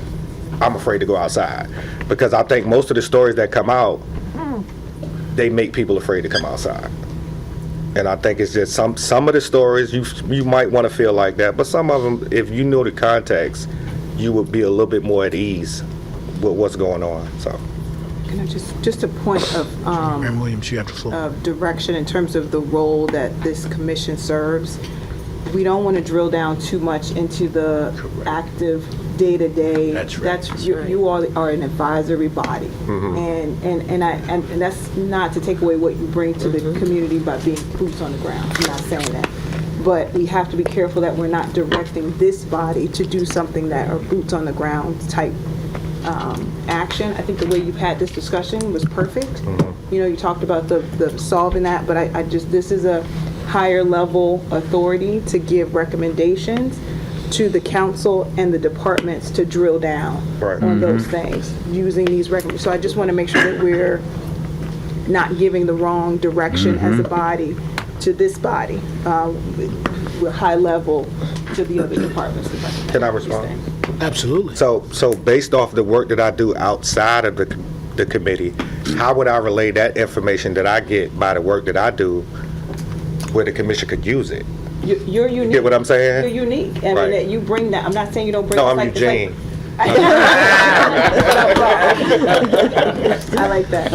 I'm afraid to go outside. Because I think most of the stories that come out, they make people afraid to come outside. And I think it's just some of the stories you might want to feel like that, but some of them, if you know the context, you would be a little bit more at ease with what's going on. So, Can I just a point of Mayor Williams, you have the floor. of direction in terms of the role that this commission serves. We don't want to drill down too much into the active day-to-day. That's right. You all are an advisory body, and that's not to take away what you bring to the community by being boots on the ground. I'm not saying that, but we have to be careful that we're not directing this body to do something that are boots on the ground type action. I think the way you've had this discussion was perfect. You know, you talked about the solving that, but I just, this is a higher level authority to give recommendations to the council and the departments to drill down on those things using these recommendations. So I just want to make sure that we're not giving the wrong direction as a body to this body. We're high level to the other departments. Can I respond? Absolutely. So based off the work that I do outside of the committee, how would I relay that information that I get by the work that I do where the commission could use it? You're unique. You get what I'm saying? You're unique. I mean, Right. that you bring that. I'm not saying you don't bring. No, it's I'm like- Eugene. I like that.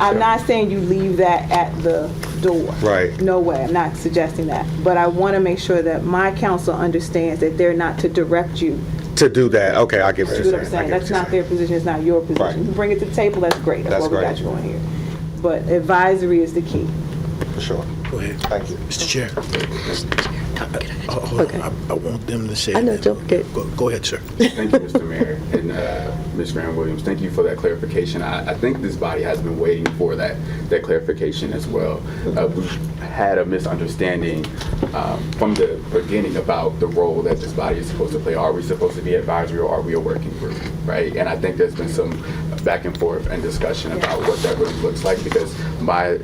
I'm not saying you leave that at the door. Right. No way. I'm not suggesting that. But I want to make sure that my council understands that they're not to direct you. To do that, okay, I get what See you're what I'm saying. I saying? get That's what not you're their position. It's not your position. Right. You bring it to the table. That's great. That's That's what we got great. you on here. But advisory is the key. saying. For sure. Go ahead. Thank you. Mr. Chair. Hold on. I want them to say. I know, it. don't get- Go ahead, sir. Thank you, Mr. Mayor, and Ms. Graham Williams. Thank you for that clarification. I think this body has been waiting for that clarification as well. We had a misunderstanding from the beginning about the role that this body is supposed to play. Are we supposed to be advisory or are we a working group, right? And I think there's been some back and forth and discussion about what that really looks like, because my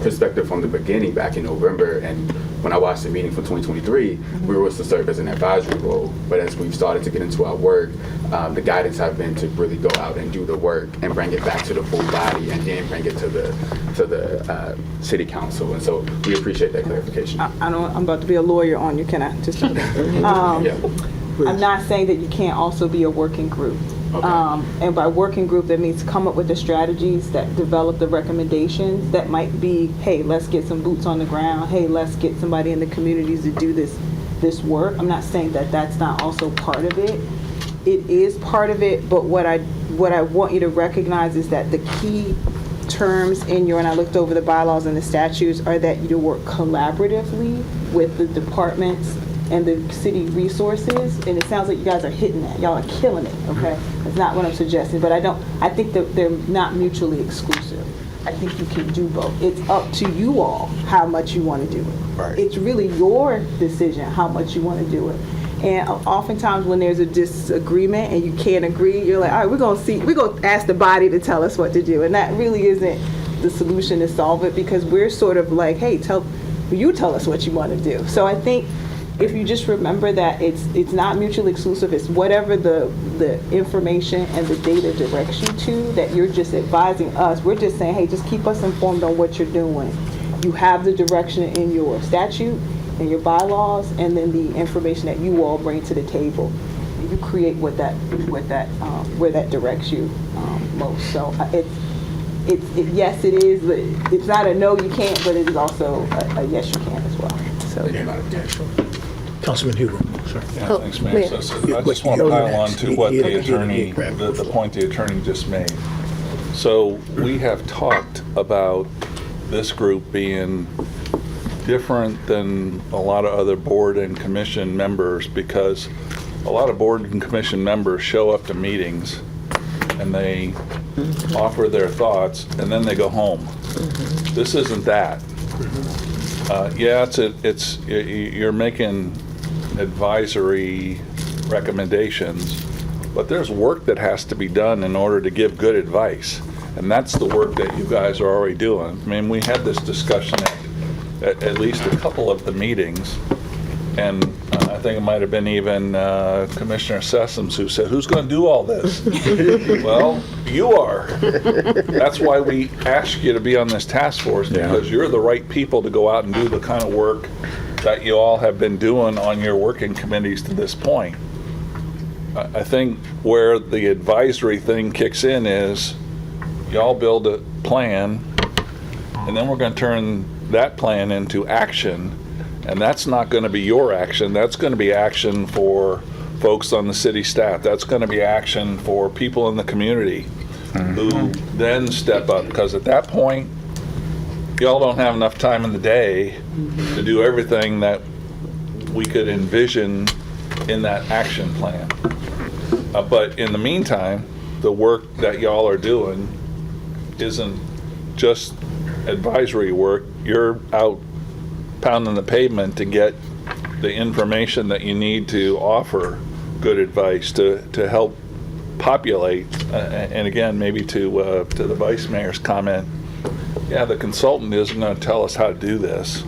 perspective from the beginning back in November and when I watched the meeting for 2023, we were to serve as an advisory role. But as we've started to get into our work, the guidance have been to really go out and do the work and bring it back to the full body and then bring it to the city council. And so we appreciate that clarification. I'm about to be a lawyer on you. Can I just? Yeah. I'm not saying that you can't also be a working group. Okay. And by working group, that means come up with the strategies that develop the recommendations that might be, hey, let's get some boots on the ground. Hey, let's get somebody in the communities to do this work. I'm not saying that that's not also part of it. It is part of it, but what I want you to recognize is that the key terms in your, and I looked over the bylaws and the statutes, are that you work collaboratively with the departments and the city resources, and it sounds like you guys are hitting that. Y'all are killing it, okay? That's not what I'm suggesting, but I think that they're not mutually exclusive. I think you can do both. It's up to you all how much you want to do it. Right. It's really your decision how much you want to do it. And oftentimes when there's a disagreement and you can't agree, you're like, all right, we're going to ask the body to tell us what to do. And that really isn't the solution to solve it, because we're sort of like, hey, you tell us what you want to do. So I think if you just remember that it's not mutually exclusive, it's whatever the information and the data directs you to, that you're just advising us. We're just saying, hey, just keep us informed on what you're doing. You have the direction in your statute and your bylaws, and then the information that you all bring to the table. You create where that directs you most. So yes, it is. It's not a no, you can't, but it is also a yes, you can as well. So. Councilman Hugo, sorry. Yeah, thanks, Mayor. So I just want to pile on to what the attorney, the point the attorney just made. So we have talked about this group being different than a lot of other board and commission members, because a lot of board and commission members show up to meetings and they offer their thoughts and then they go home. This isn't that. Yeah, you're making advisory recommendations, but there's work that has to be done in order to give good advice, and that's the work that you guys are already doing. I mean, we had this discussion at least a couple of the meetings, and I think it might have been even Commissioner Sessoms who said, who's going to do all this? Well, you are. That's why we asked you to be on this task force, because you're the right people to go out and do the kind of work that you all have been doing on your working committees to this point. I think where the advisory thing kicks in is y'all build a plan, and then we're going to turn that plan into action. And that's not going to be your action. That's going to be action for folks on the city staff. That's going to be action for people in the community who then step up. Because at that point, y'all don't have enough time in the day to do everything that we could envision in that action plan. But in the meantime, the work that y'all are doing isn't just advisory work. You're out pounding the pavement to get the information that you need to offer good advice to help populate. And again, maybe to the Vice Mayor's comment, yeah, the consultant isn't going to tell us how to do this,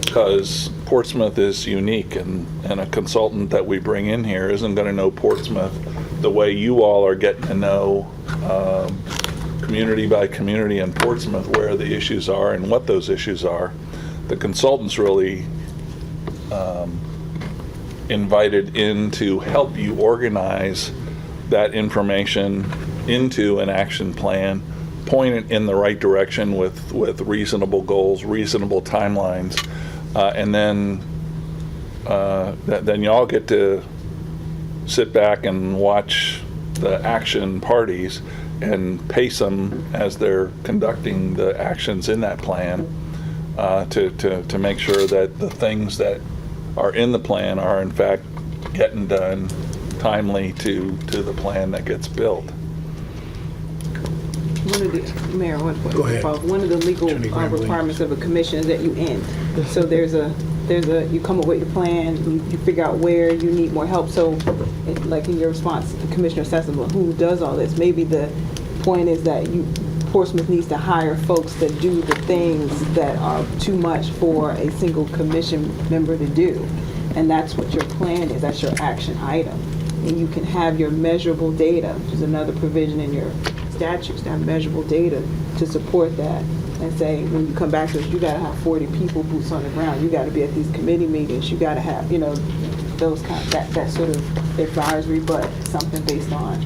because Portsmouth is unique, and a consultant that we bring in here isn't going to know Portsmouth the way you all are getting to know community by community in Portsmouth, where the issues are and what those issues are. The consultant's really invited in to help you organize that information into an action plan, point it in the right direction with reasonable goals, reasonable timelines, and then y'all get to sit back and watch the action parties and pace them as they're conducting the actions in that plan, to make sure that the things that are in the plan are in fact getting done timely to the plan that gets built. One of the, Mayor, one of the legal requirements of a commission is that you end. So you come up with your plan, you figure out where you need more help. So, like in your response to Commissioner Sessoms, who does all this? Maybe the point is that Portsmouth needs to hire folks that do the things that are too much for a single commission member to do. And that's what your plan is, that's your action item. And you can have your measurable data, which is another provision in your statutes, to have measurable data to support that. And say, when you come back to us, you gotta have 40 people, boots on the ground. You gotta be at these committee meetings. You gotta have, those kind of, that sort of advisory, but something based on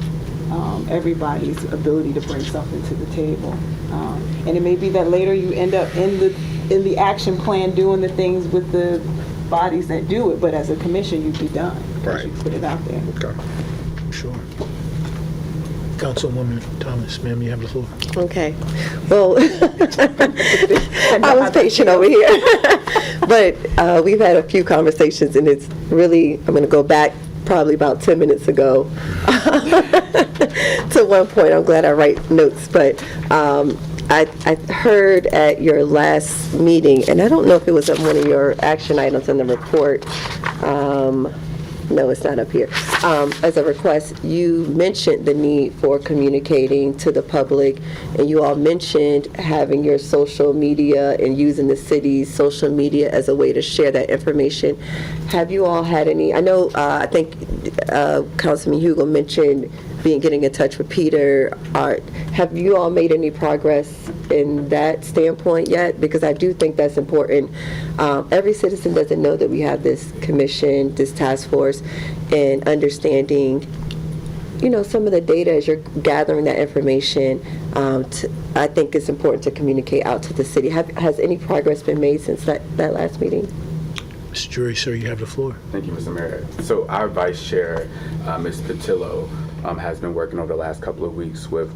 everybody's ability to bring something to the table. And it may be that later you end up in the action plan doing the things with the bodies that do it, but as a commission, you'd be done. Right. You put it out there. Okay. Sure. Councilwoman Thomas, ma'am, you have the floor. Okay. Well, I was patient over here. But we've had a few conversations, and it's really, I'm going to go back probably about 10 minutes ago to one point. I'm glad I write notes, but I heard at your last meeting, and I don't know if it was on one of your action items in the report, no, it's not up here. As a request, you mentioned the need for communicating to the public, and you all mentioned having your social media and using the city's social media as a way to share that information. Have you all had any, I know, I think Councilman Hugel mentioned getting in touch with Peter, Art. Have you all made any progress in that standpoint yet? Because I do think that's important. Every citizen doesn't know that we have this commission, this task force, and understanding, you know, some of the data as you're gathering that information. I think it's important to communicate out to the city. Has any progress been made since that last meeting? Mr. Jury, sir, you have the floor. Thank you, Mr. Mayor. So our vice chair, Ms. Patillo, has been working over the last couple of weeks with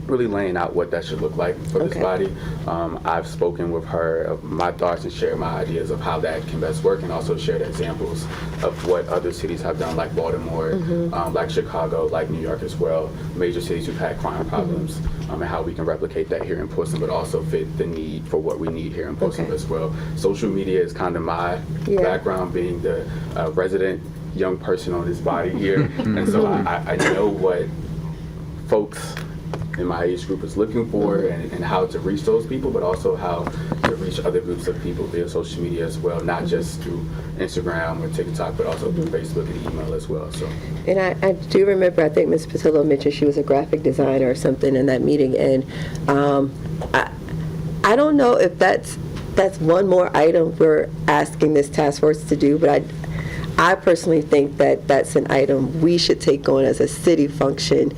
really laying out what that should look like for this body. I've spoken with her of my thoughts and shared my ideas of how that can best work, and also shared examples of what other cities have done, like Baltimore, like Chicago, like New York as well, major cities who've had crime problems, and how we can replicate that here in Portsmouth, but also fit the need for what we need here in Portsmouth as well. Social media is kind of my background, being the resident young person on this body here, and so I know what folks in my age group is looking for, and how to reach those people, but also how to reach other groups of people via social media as well, not just through Instagram or TikTok, but also through Facebook and email as well. So, and I do remember, I think Ms. Patillo mentioned she was a graphic designer or something in that meeting, and I don't know if that's one more item we're asking this task force to do, but I personally think that that's an item we should take on as a city function,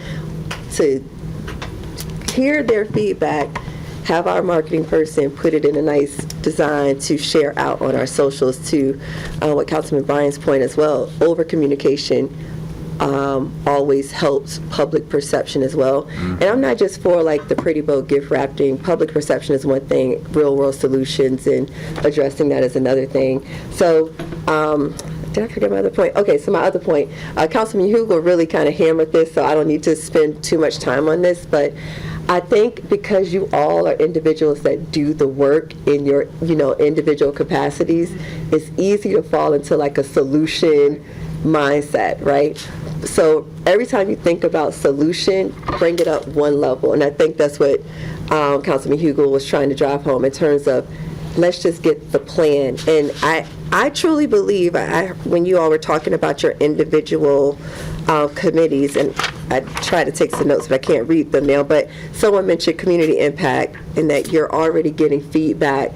to hear their feedback, have our marketing person put it in a nice design to share out on our socials. To what Councilman Bryan's point as well, over communication always helps public perception as well. And I'm not just for like the pretty bow gift wrapping. Public perception is one thing, real world solutions and addressing that is another thing. So did I forget my other point? Okay, so my other point, Councilman Hugel really kind of hammered this, so I don't need to spend too much time on this, but I think because you all are individuals that do the work in your, individual capacities, it's easy to fall into like a solution mindset, right? So every time you think about solution, bring it up one level, and I think that's what Councilman Hugel was trying to drive home in terms of, let's just get the plan. And I truly believe, when you all were talking about your individual committees, and I try to take some notes, but I can't read them now, but someone mentioned community impact and that you're already getting feedback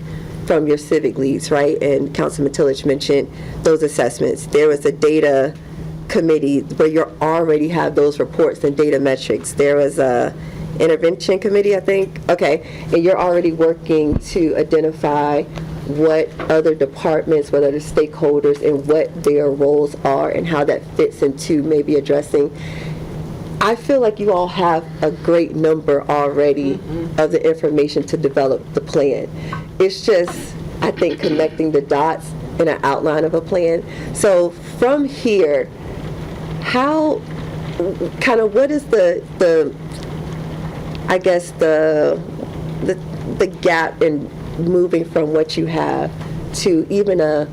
from your civic leads, right? And Councilman Tillage mentioned those assessments. There was a data committee where you already have those reports and data metrics. There was a intervention committee, I think. Okay, and you're already working to identify what other departments, what other stakeholders, and what their roles are and how that fits into maybe addressing. I feel like you all have a great number already of the information to develop the plan. It's just, I think, connecting the dots in an outline of a plan. So from here, what is the I guess the gap in moving from what you have to even a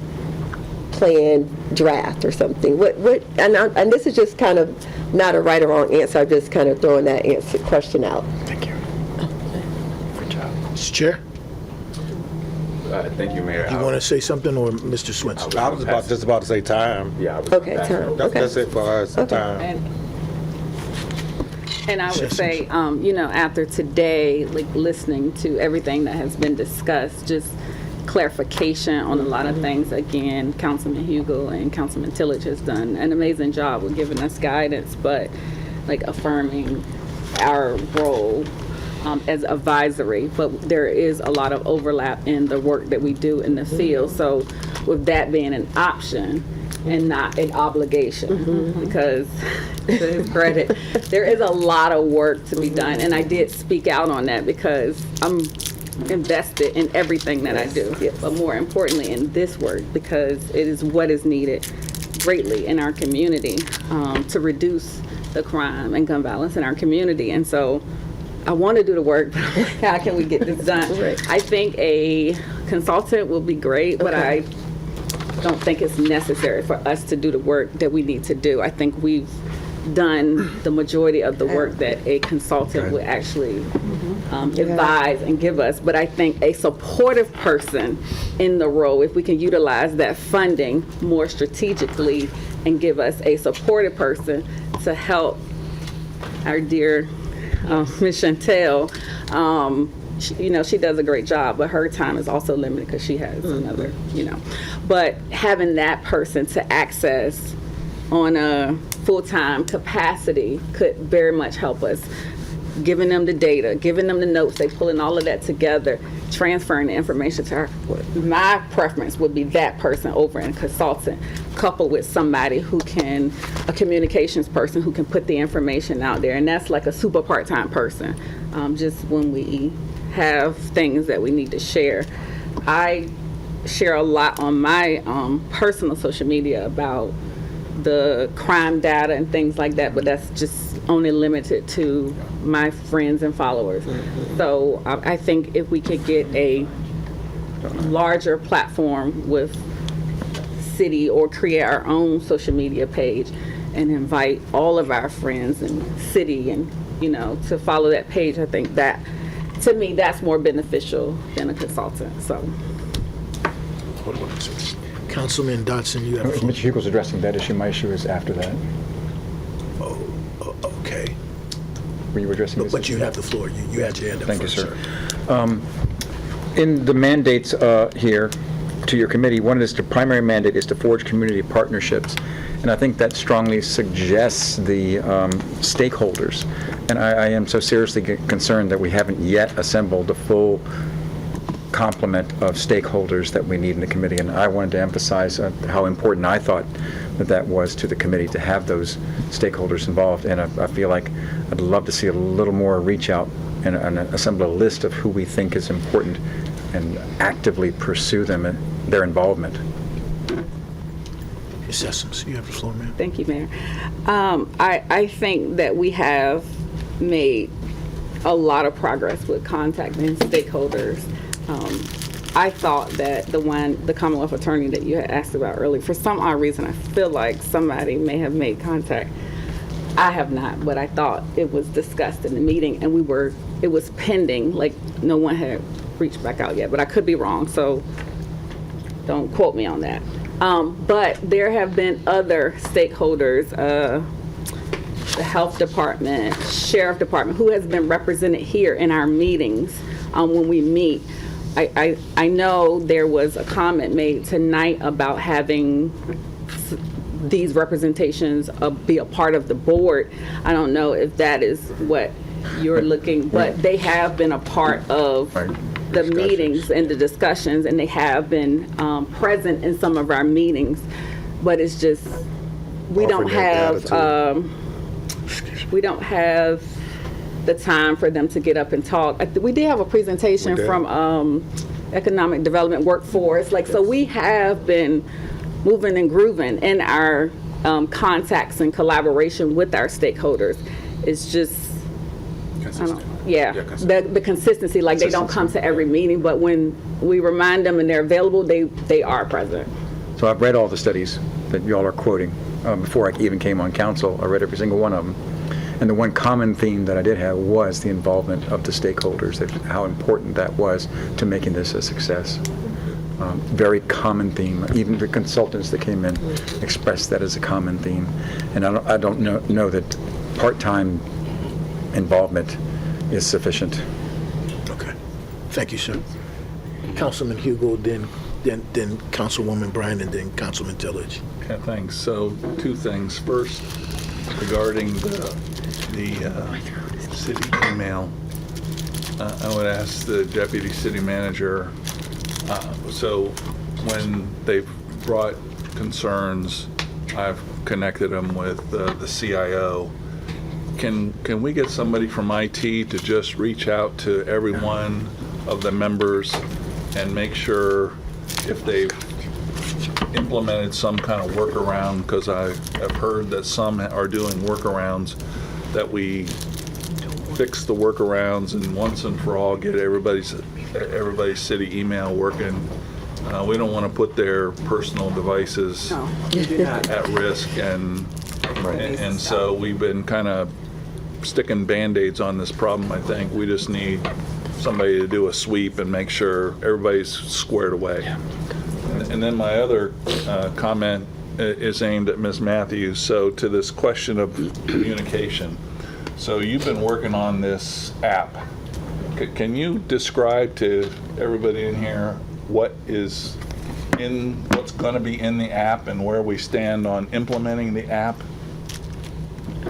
plan draft or something? And this is just kind of not a right or wrong answer. I'm just kind of throwing that question out. Thank you. Good job. Mr. Chair, thank you, Mayor. you want to say something, or Mr. Swinson? I was just about to say time. Yeah, I was Okay, passing time. over. Okay. That's it for us, time. And I would say, after today, like listening to everything that has been discussed, just clarification on a lot of things. Again, Councilman Hugel and Councilman Tillage has done an amazing job with giving us guidance, but like affirming our role as advisory. But there is a lot of overlap in the work that we do in the field. So with that being an option and not an obligation, because to his credit, there is a lot of work to be done. And I did speak out on that because I'm invested in everything that I do, but more importantly in this work, because it is what is needed greatly in our community to reduce the crime and gun violence in our community. And so I want to do the work, but how can we get this done? Right. I think a consultant will be great, but I don't think it's necessary for us to do the work that we need to do. I think we've done the majority of the work that a consultant would actually advise and give us. But I think a supportive person in the role, if we can utilize that funding more strategically and give us a supportive person to help our dear Ms. Chantel, she does a great job, but her time is also limited because she has another, But having that person to access on a full-time capacity could very much help us. Giving them the data, giving them the notes, they pulling all of that together, transferring the information to her. My preference would be that person over in consultant, coupled with somebody who can, a communications person who can put the information out there. And that's like a super part-time person. Just when we have things that we need to share. I share a lot on my personal social media about the crime data and things like that, but that's just only limited to my friends and followers. So I think if we could get a larger platform with city or create our own social media page and invite all of our friends and city and to follow that page, I think that to me that's more beneficial than a consultant. So Councilman Dotson, you have the floor. Mr. Hugel's addressing that issue. My issue is after that. Okay. Were you addressing this? But you have the floor. You had your hand up Thank first, you, sir. In the mandates here to your committee, one is the primary mandate is to forge community partnerships. And I think that strongly suggests the stakeholders. And I am so seriously concerned that we haven't yet assembled the full complement of stakeholders that we need in the committee. And I wanted to emphasize how important I thought that was to the committee to have those stakeholders involved. And I feel like I'd love to see a little more reach out and assemble a list of who we think is important and actively pursue them and their involvement. Ms. Sessoms, you have the floor, ma'am. thank you, Mayor. I think that we have made a lot of progress with contacting stakeholders. I thought that the Commonwealth Attorney that you had asked about earlier, for some odd reason, I feel like somebody may have made contact. I have not, but I thought it was discussed in the meeting, and it was pending, like no one had reached back out yet, but I could be wrong, so don't quote me on that. But there have been other stakeholders, the health department, sheriff department, who has been represented here in our meetings when we meet. I know there was a comment made tonight about having these representations be a part of the board. I don't know if that is what you're looking, but they have been a part of the meetings and the discussions, and they have been present in some of our meetings. But it's just we don't have the time for them to get up and talk. We did have a presentation from Economic Development Workforce. So we have been moving and grooving in our contacts and collaboration with our stakeholders. It's just, the consistency, they don't come to every meeting, but when we remind them and they're available, they are present. So I've read all the studies that y'all are quoting. Before I even came on council, I read every single one of them. And the one common theme that I did have was the involvement of the stakeholders, how important that was to making this a success. Very common theme. Even the consultants that came in expressed that as a common theme. And I don't know that part-time involvement is sufficient. Okay. Thank you, sir. Councilman Hugo, then Councilwoman Bryan, and then Councilman Tillage. Okay, thanks. So, two things. First, regarding the city email, I would ask the deputy city manager, so when they've brought concerns, I've connected them with the CIO. Can we get somebody from IT to just reach out to every one of the members and make sure if they've implemented some kind of workaround, because I've heard that some are doing workarounds, that we fix the workarounds and once and for all get everybody's city email working We don't want to put their personal devices No, you do not. at risk, and so we've been kind of sticking Band-Aids on this problem. I think we just need somebody to do a sweep and make sure everybody's squared away. And then my other comment is aimed at Ms. Matthews. So to this question of communication. So you've been working on this app. Can you describe to everybody in here what's going to be in the app and where we stand on implementing the app?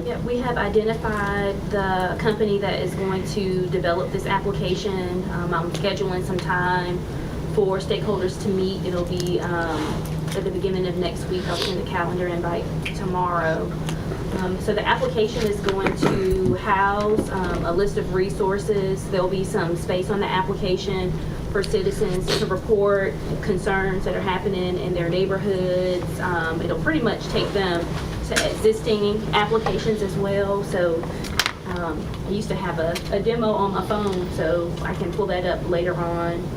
Yeah, we have identified the company that is going to develop this application. I'm scheduling some time for stakeholders to meet. It'll be at the beginning of next week. I'll send a calendar invite tomorrow. So the application is going to house a list of resources. There'll be some space on the application for citizens to report concerns that are happening in their neighborhoods. It'll pretty much take them to existing applications as well. So I used to have a demo on my phone, so I can pull that up later on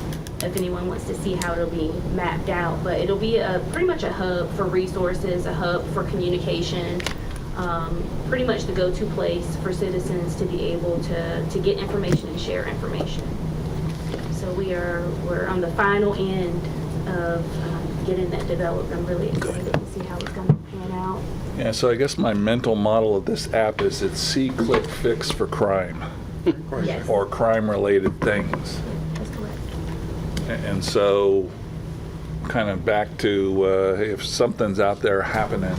if anyone wants to see how it'll be mapped out. But it'll be pretty much a hub for resources, a hub for communication, pretty much the go-to place for citizens to be able to get information and share information. So we're on the final end of getting that developed. I'm really excited to see how it's going to pan out. Yeah, so I guess my mental model of this app is it's see, click, fix for crime. Yes. Or crime-related things. That's correct. And so, kind of back to if something's out there happening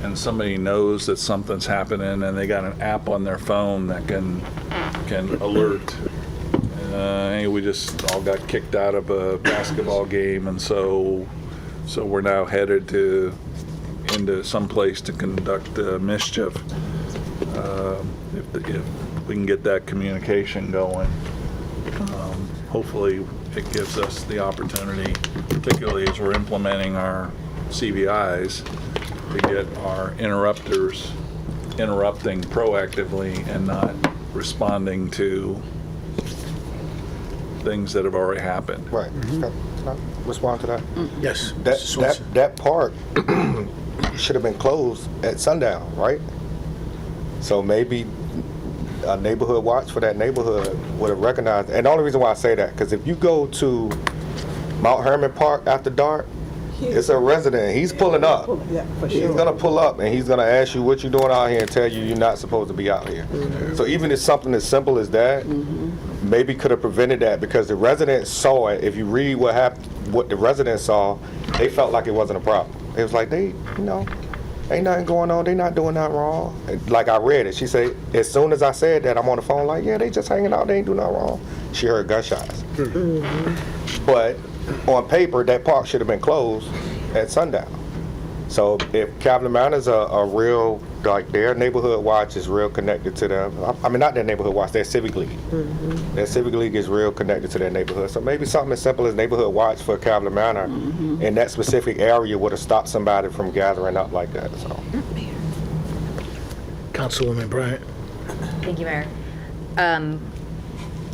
and somebody knows that something's happening and they got an app on their phone that can alert. Hey, we just all got kicked out of a basketball game, and so we're now headed into some place to conduct mischief. If we can get that communication going, hopefully it gives us the opportunity, particularly as we're implementing our CVIs, to get our interrupters interrupting proactively and not responding to things that have already happened. Right. Can I respond to that? Yes. Mr. Swenson. That park should have been closed at sundown, right? So maybe a neighborhood watch for that neighborhood would have recognized. And the only reason why I say that, because if you go to Mount Herman Park after dark, it's a resident. He's pulling up. Yeah, for He's sure. gonna pull up and he's gonna ask you what you're doing out here and tell you you're not supposed to be out here. So even if something as simple as that, maybe could have prevented that, because the residents saw it. If you read what happened, what the residents saw, they felt like it wasn't a problem. It was like ain't nothing going on. They not doing nothing wrong. Like I read it. She said, as soon as I said that, I'm on the phone like, yeah, they just hanging out. They ain't doing nothing wrong. She heard gunshots. But on paper, that park should have been closed at sundown. So if Calvin Manor's a real, like their neighborhood watch is real connected to them. I mean, not their neighborhood watch, their civic league. Their civic league is real connected to their neighborhood. So maybe something as simple as neighborhood watch for Calvin Manor in that specific area would have stopped somebody from gathering up like that. So. Councilwoman Bryant. Thank you, Mayor.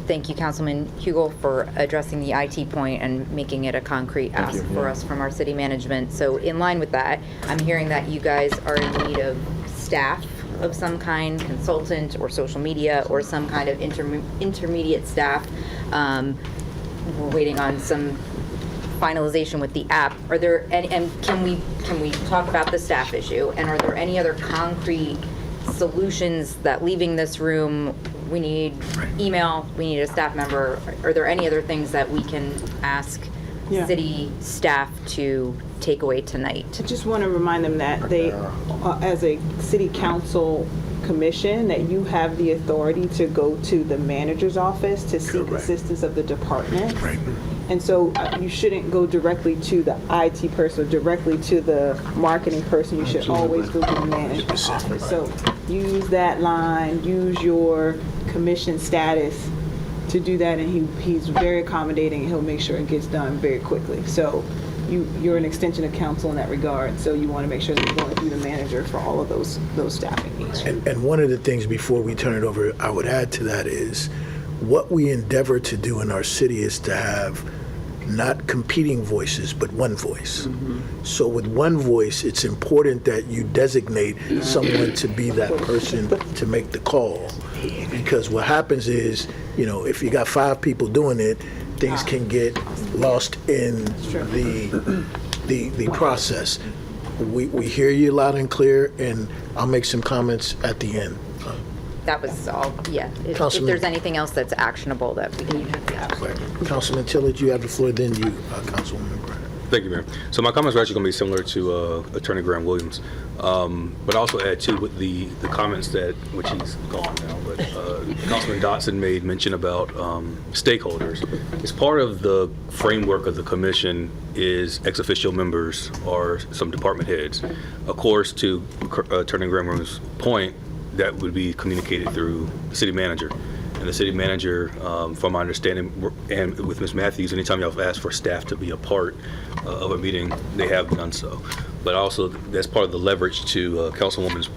Thank you, Councilman Hugel, for addressing the IT point and making it a concrete ask for us from our city management. So in line with that, I'm hearing that you guys are in need of staff of some kind, consultant or social media or some kind of intermediate staff. We're waiting on some finalization with the app. Are there any, and can we talk about the staff issue? And are there any other concrete solutions that leaving this room, we need email, we need a staff member? Are there any other things that we can ask city staff to take away tonight? I just want to remind them that they, as a city council commission, that you have the authority to go to the manager's office to seek assistance of the department. And so you shouldn't go directly to the IT person or directly to the marketing person. You should always go to the manager's office. So use that line, use your commission status to do that, and he's very accommodating, and he'll make sure it gets done very quickly. So you're an extension of council in that regard, so you want to make sure that you're going through the manager for all of those staffing needs. And one of the things before we turn it over, I would add to that is what we endeavor to do in our city is to have not competing voices, but one voice. So with one voice, it's important that you designate someone to be that person to make the call. Because what happens is, if you got 5 people doing it, things can get lost in the process. We hear you loud and clear, and I'll make some comments at the end. That was all, yeah. If Councilman- there's anything else that's actionable that we can, Councilman Tillage, you have the floor, then you, Councilwoman Bryant. Thank you, Mayor. So my comments are actually going to be similar to Attorney Graham Williams, but also add too with the comments that, which he's gone now, but Councilman Dotson made mention about stakeholders. As part of the framework of the commission is ex officio members or some department heads. Of course, to Attorney Graham Williams' point, that would be communicated through the city manager. And the city manager, from my understanding, and with Ms. Matthews, anytime y'all have asked for staff to be a part of a meeting, they have done so. But also, that's part of the leverage to Councilwoman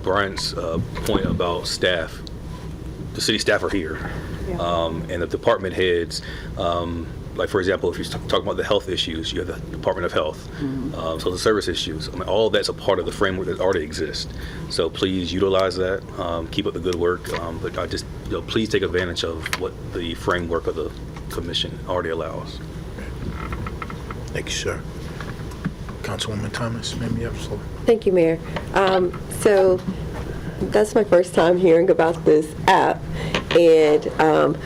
Bryant's point about staff. The city staff are here, and the department heads. Like, for example, if you're talking about the health issues, you have the Department of Health. So the service issues, all of that's a part of the framework that already exists. So please utilize that, keep up the good work, but I just, please take advantage of what the framework of the commission already allows. Thank you, sir. Councilwoman Thomas, maybe you have the floor. Thank you, Mayor. So that's my first time hearing about this app, and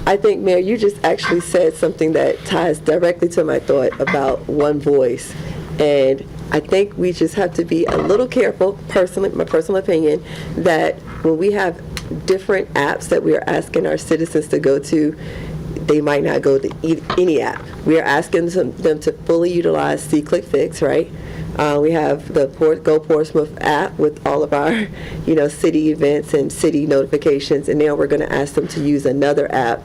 I think, Mayor, you just actually said something that ties directly to my thought about one voice. And I think we just have to be a little careful, personally, my personal opinion, that when we have different apps that we are asking our citizens to go to, they might not go to any app. We are asking them to fully utilize See, Click, Fix, right? We have the Go Portsmouth app with all of our, city events and city notifications, and now we're going to ask them to use another app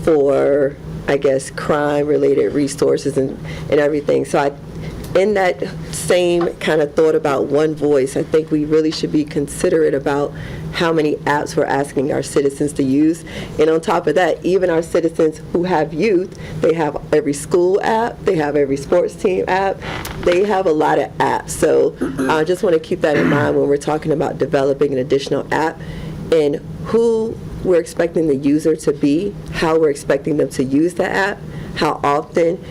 for, I guess, crime-related resources and everything. So in that same kind of thought about one voice, I think we really should be considerate about how many apps we're asking our citizens to use. And on top of that, even our citizens who have youth, they have every school app, they have every sports team app, they have a lot of apps. So I just want to keep that in mind when we're talking about developing an additional app and who we're expecting the user to be, how we're expecting them to use the app, how often,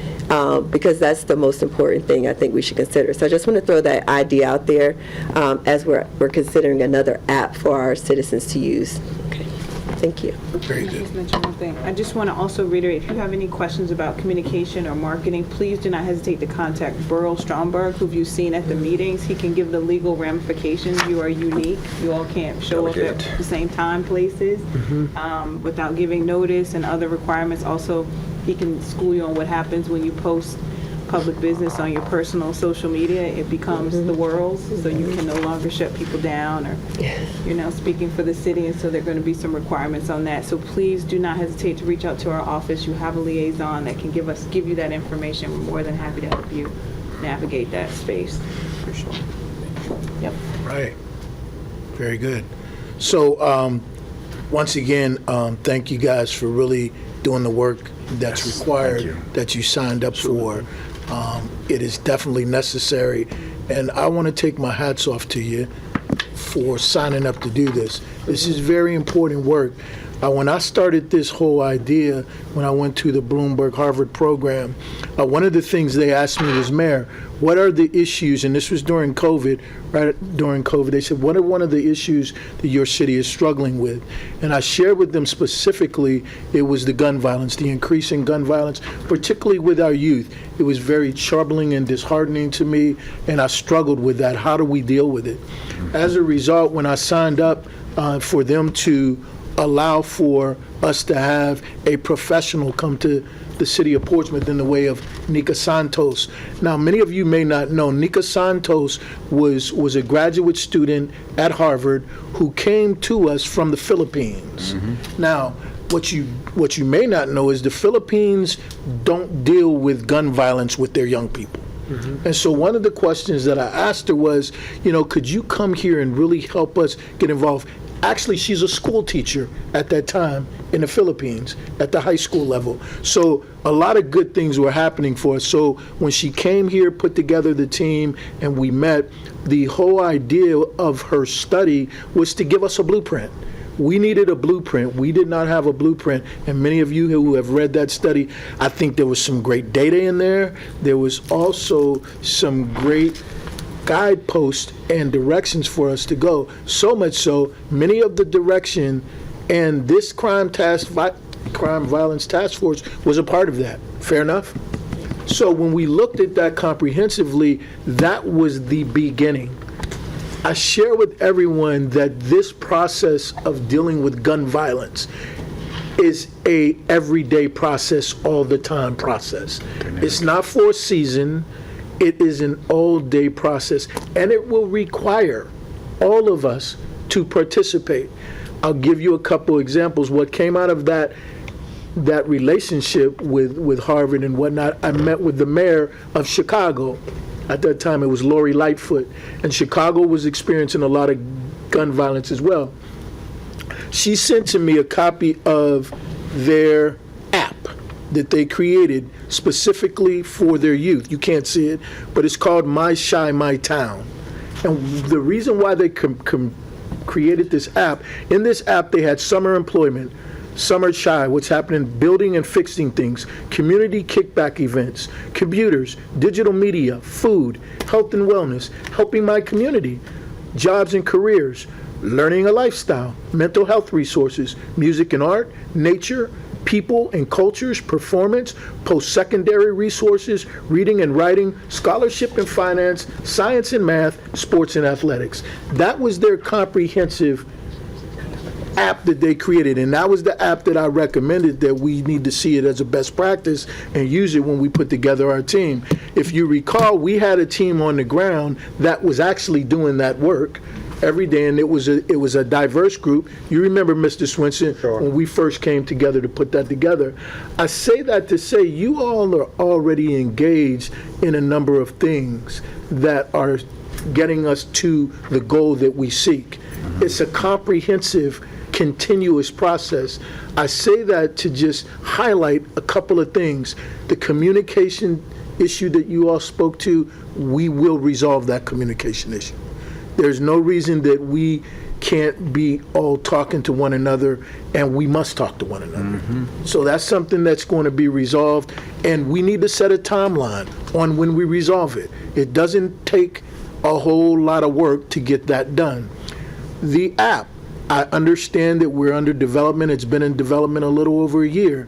because that's the most important thing I think we should consider. So I just want to throw that idea out there as we're considering another app for our citizens to use. Okay. Thank you. Very Just good. mention one thing. I just want to also reiterate, if you have any questions about communication or marketing, please do not hesitate to contact Burl Stromberg, who you've seen at the meetings. He can give the legal ramifications. You are unique. You all can't show up at the same time places without giving notice and other requirements. Also, he can school you on what happens when you post public business on your personal social media. It becomes the world's, so you can no longer shut people down, or you're now speaking for the city, and so there are going to be some requirements on that. So please do not hesitate to reach out to our office. You have a liaison that can give you that information. We're more than happy to help you navigate that space, for sure. Yep. Right. Very good. So, once again, thank you guys for really doing the work that's required, that you signed up for. It is definitely necessary, and I want to take my hats off to you for signing up to do this. This is very important work. When I started this whole idea, when I went to the Bloomberg Harvard program, one of the things they asked me was, Mayor, what are the issues, and this was during COVID, right during COVID, they said, what are one of the issues that your city is struggling with? And I shared with them specifically, it was the gun violence, the increase in gun violence, particularly with our youth. It was very troubling and disheartening to me, and I struggled with that. How do we deal with it? As a result, when I signed up for them to allow for us to have a professional come to the city of Portsmouth in the way of Nika Santos. Now, many of you may not know, Nika Santos was a graduate student at Harvard who came to us from the Philippines. Now, what you may not know is the Philippines don't deal with gun violence with their young people. And so one of the questions that I asked her was, could you come here and really help us get involved? Actually, she's a school teacher at that time in the Philippines at the high school level. So a lot of good things were happening for us. So when she came here, put together the team, and we met, the whole idea of her study was to give us a blueprint. We needed a blueprint. We did not have a blueprint. And many of you who have read that study, I think there was some great data in there. There was also some great guideposts and directions for us to go. So much so, many of the direction and this crime violence task force was a part of that. Fair enough? So when we looked at that comprehensively, that was the beginning. I share with everyone that this process of dealing with gun violence is a everyday process, all the time process. It's not for a season. It is an all-day process, and it will require all of us to participate. I'll give you a couple examples. What came out of that relationship with Harvard and whatnot, I met with the mayor of Chicago. At that time, it was Lori Lightfoot, and Chicago was experiencing a lot of gun violence as well. She sent to me a copy of their app that they created specifically for their youth. You can't see it, but it's called My Shy, My Town. And the reason why they created this app, in this app they had summer employment, summer shy, what's happening, building and fixing things, community kickback events, computers, digital media, food, health and wellness, helping my community, jobs and careers, learning a lifestyle, mental health resources, music and art, nature, people and cultures, performance, post-secondary resources, reading and writing, scholarship and finance, science and math, sports and athletics. That was their comprehensive app that they created, and that was the app that I recommended that we need to see it as a best practice and use it when we put together our team. If you recall, we had a team on the ground that was actually doing that work every day, and it was a diverse group. You remember, Mr. Swinson, Sure. when we first came together to put that together. I say that to say you all are already engaged in a number of things that are getting us to the goal that we seek. It's a comprehensive, continuous process. I say that to just highlight a couple of things. The communication issue that you all spoke to, we will resolve that communication issue. There's no reason that we can't be all talking to one another, and we must talk to one another. So that's something that's going to be resolved, and we need to set a timeline on when we resolve it. It doesn't take a whole lot of work to get that done. The app, I understand that we're under development. It's been in development a little over a year.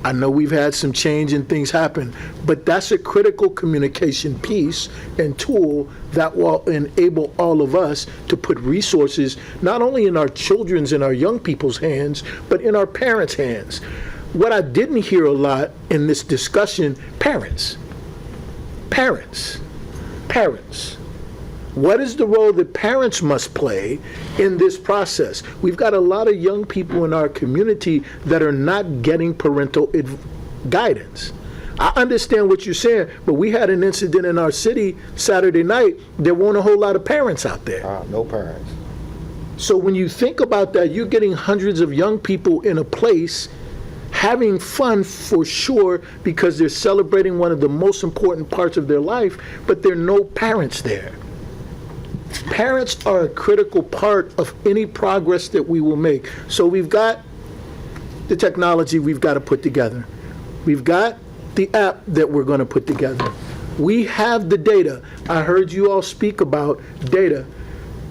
I know we've had some change and things happen, but that's a critical communication piece and tool that will enable all of us to put resources not only in our children's and our young people's hands, but in our parents' hands. What I didn't hear a lot in this discussion, parents. What is the role that parents must play in this process? We've got a lot of young people in our community that are not getting parental guidance. I understand what you're saying, but we had an incident in our city Saturday night. There weren't a whole lot of parents out there. No parents. So when you think about that, you're getting hundreds of young people in a place having fun for sure because they're celebrating one of the most important parts of their life, but there are no parents there. Parents are a critical part of any progress that we will make. So we've got the technology we've got to put together. We've got the app that we're going to put together. We have the data. I heard you all speak about data.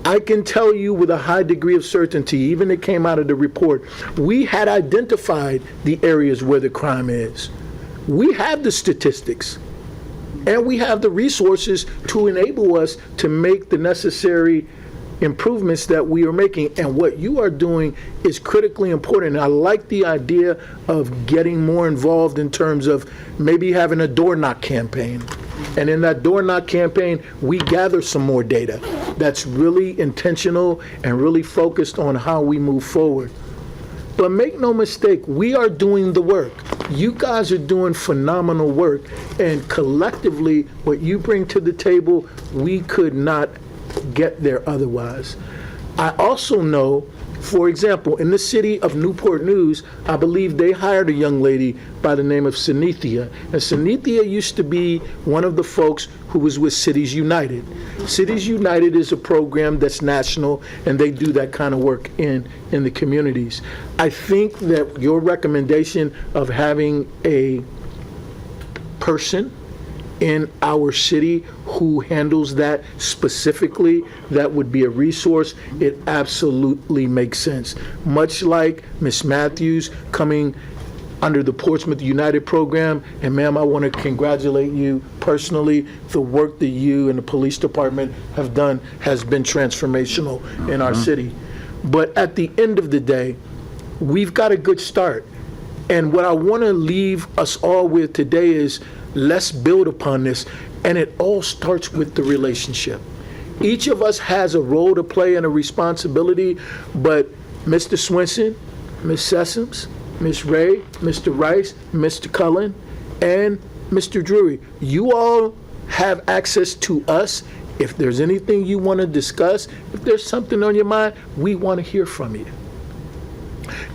I can tell you with a high degree of certainty, even it came out of the report, we had identified the areas where the crime is. We have the statistics. And we have the resources to enable us to make the necessary improvements that we are making. And what you are doing is critically important. I like the idea of getting more involved in terms of maybe having a door knock campaign. And in that door knock campaign, we gather some more data that's really intentional and really focused on how we move forward. But make no mistake, we are doing the work. You guys are doing phenomenal work, and collectively, what you bring to the table, we could not get there otherwise. I also know, for example, in the city of Newport News, I believe they hired a young lady by the name of Sanithia. And Sanithia used to be one of the folks who was with Cities United. Cities United is a program that's national, and they do that kind of work in the communities. I think that your recommendation of having a person in our city who handles that specifically, that would be a resource. It absolutely makes sense. Much like Ms. Matthews coming under the Portsmouth United program, and ma'am, I want to congratulate you personally. The work that you and the police department have done has been transformational in our city. But at the end of the day, we've got a good start. And what I want to leave us all with today is, let's build upon this, and it all starts with the relationship. Each of us has a role to play and a responsibility, but Mr. Swinson, Ms. Sessoms, Ms. Ray, Mr. Rice, Mr. Cullen, and Mr. Drury, you all have access to us. If there's anything you want to discuss, if there's something on your mind, we want to hear from you.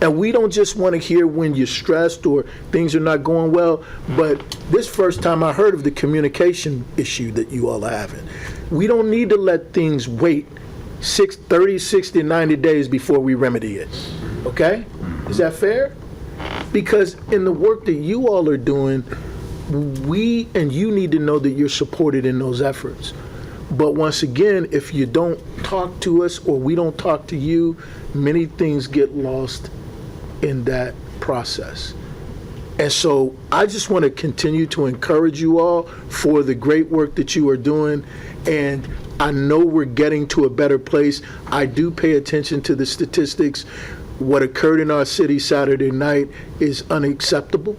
And we don't just want to hear when you're stressed or things are not going well, but this first time I heard of the communication issue that you all are having. We don't need to let things wait 30, 60, 90 days before we remedy it. Okay? Is that fair? Because in the work that you all are doing, we and you need to know that you're supported in those efforts. But once again, if you don't talk to us or we don't talk to you, many things get lost in that process. And so I just want to continue to encourage you all for the great work that you are doing. And I know we're getting to a better place. I do pay attention to the statistics. What occurred in our city Saturday night is unacceptable,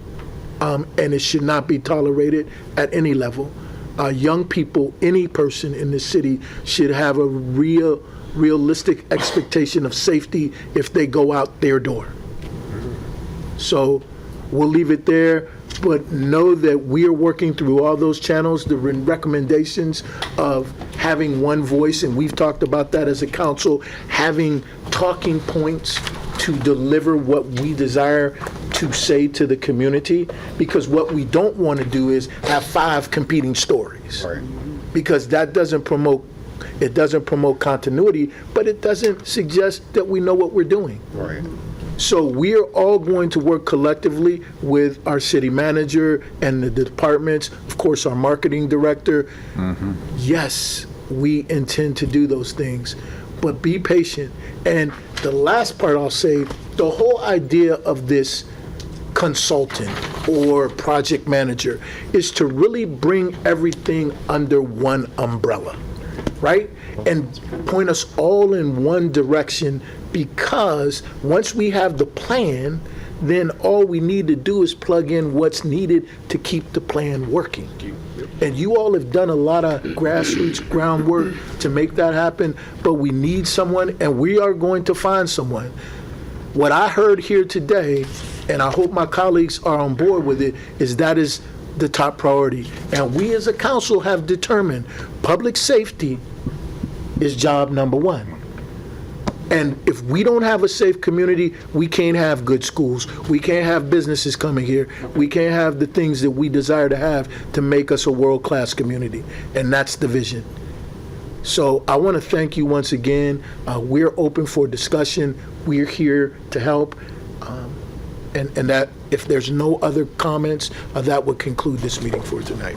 and it should not be tolerated at any level. Young people, any person in the city should have a realistic expectation of safety if they go out their door. So we'll leave it there, but know that we are working through all those channels, the recommendations of having one voice, and we've talked about that as a council, having talking points to deliver what we desire to say to the community, because what we don't want to do is have 5 competing stories. Right. Because that doesn't promote continuity, but it doesn't suggest that we know what we're doing. Right. So we are all going to work collectively with our city manager and the departments, of course, our marketing director. Yes, we intend to do those things, but be patient. And the last part I'll say, the whole idea of this consultant or project manager is to really bring everything under one umbrella, right? And point us all in one direction, because once we have the plan, then all we need to do is plug in what's needed to keep the plan working. And you all have done a lot of grassroots groundwork to make that happen, but we need someone, and we are going to find someone. What I heard here today, and I hope my colleagues are on board with it, is that is the top priority. And we as a council have determined public safety is job number 1. And if we don't have a safe community, we can't have good schools. We can't have businesses coming here. We can't have the things that we desire to have to make us a world-class community. And that's the vision. So I want to thank you once again. We're open for discussion. We're here to help. And that if there's no other comments, that would conclude this meeting for tonight.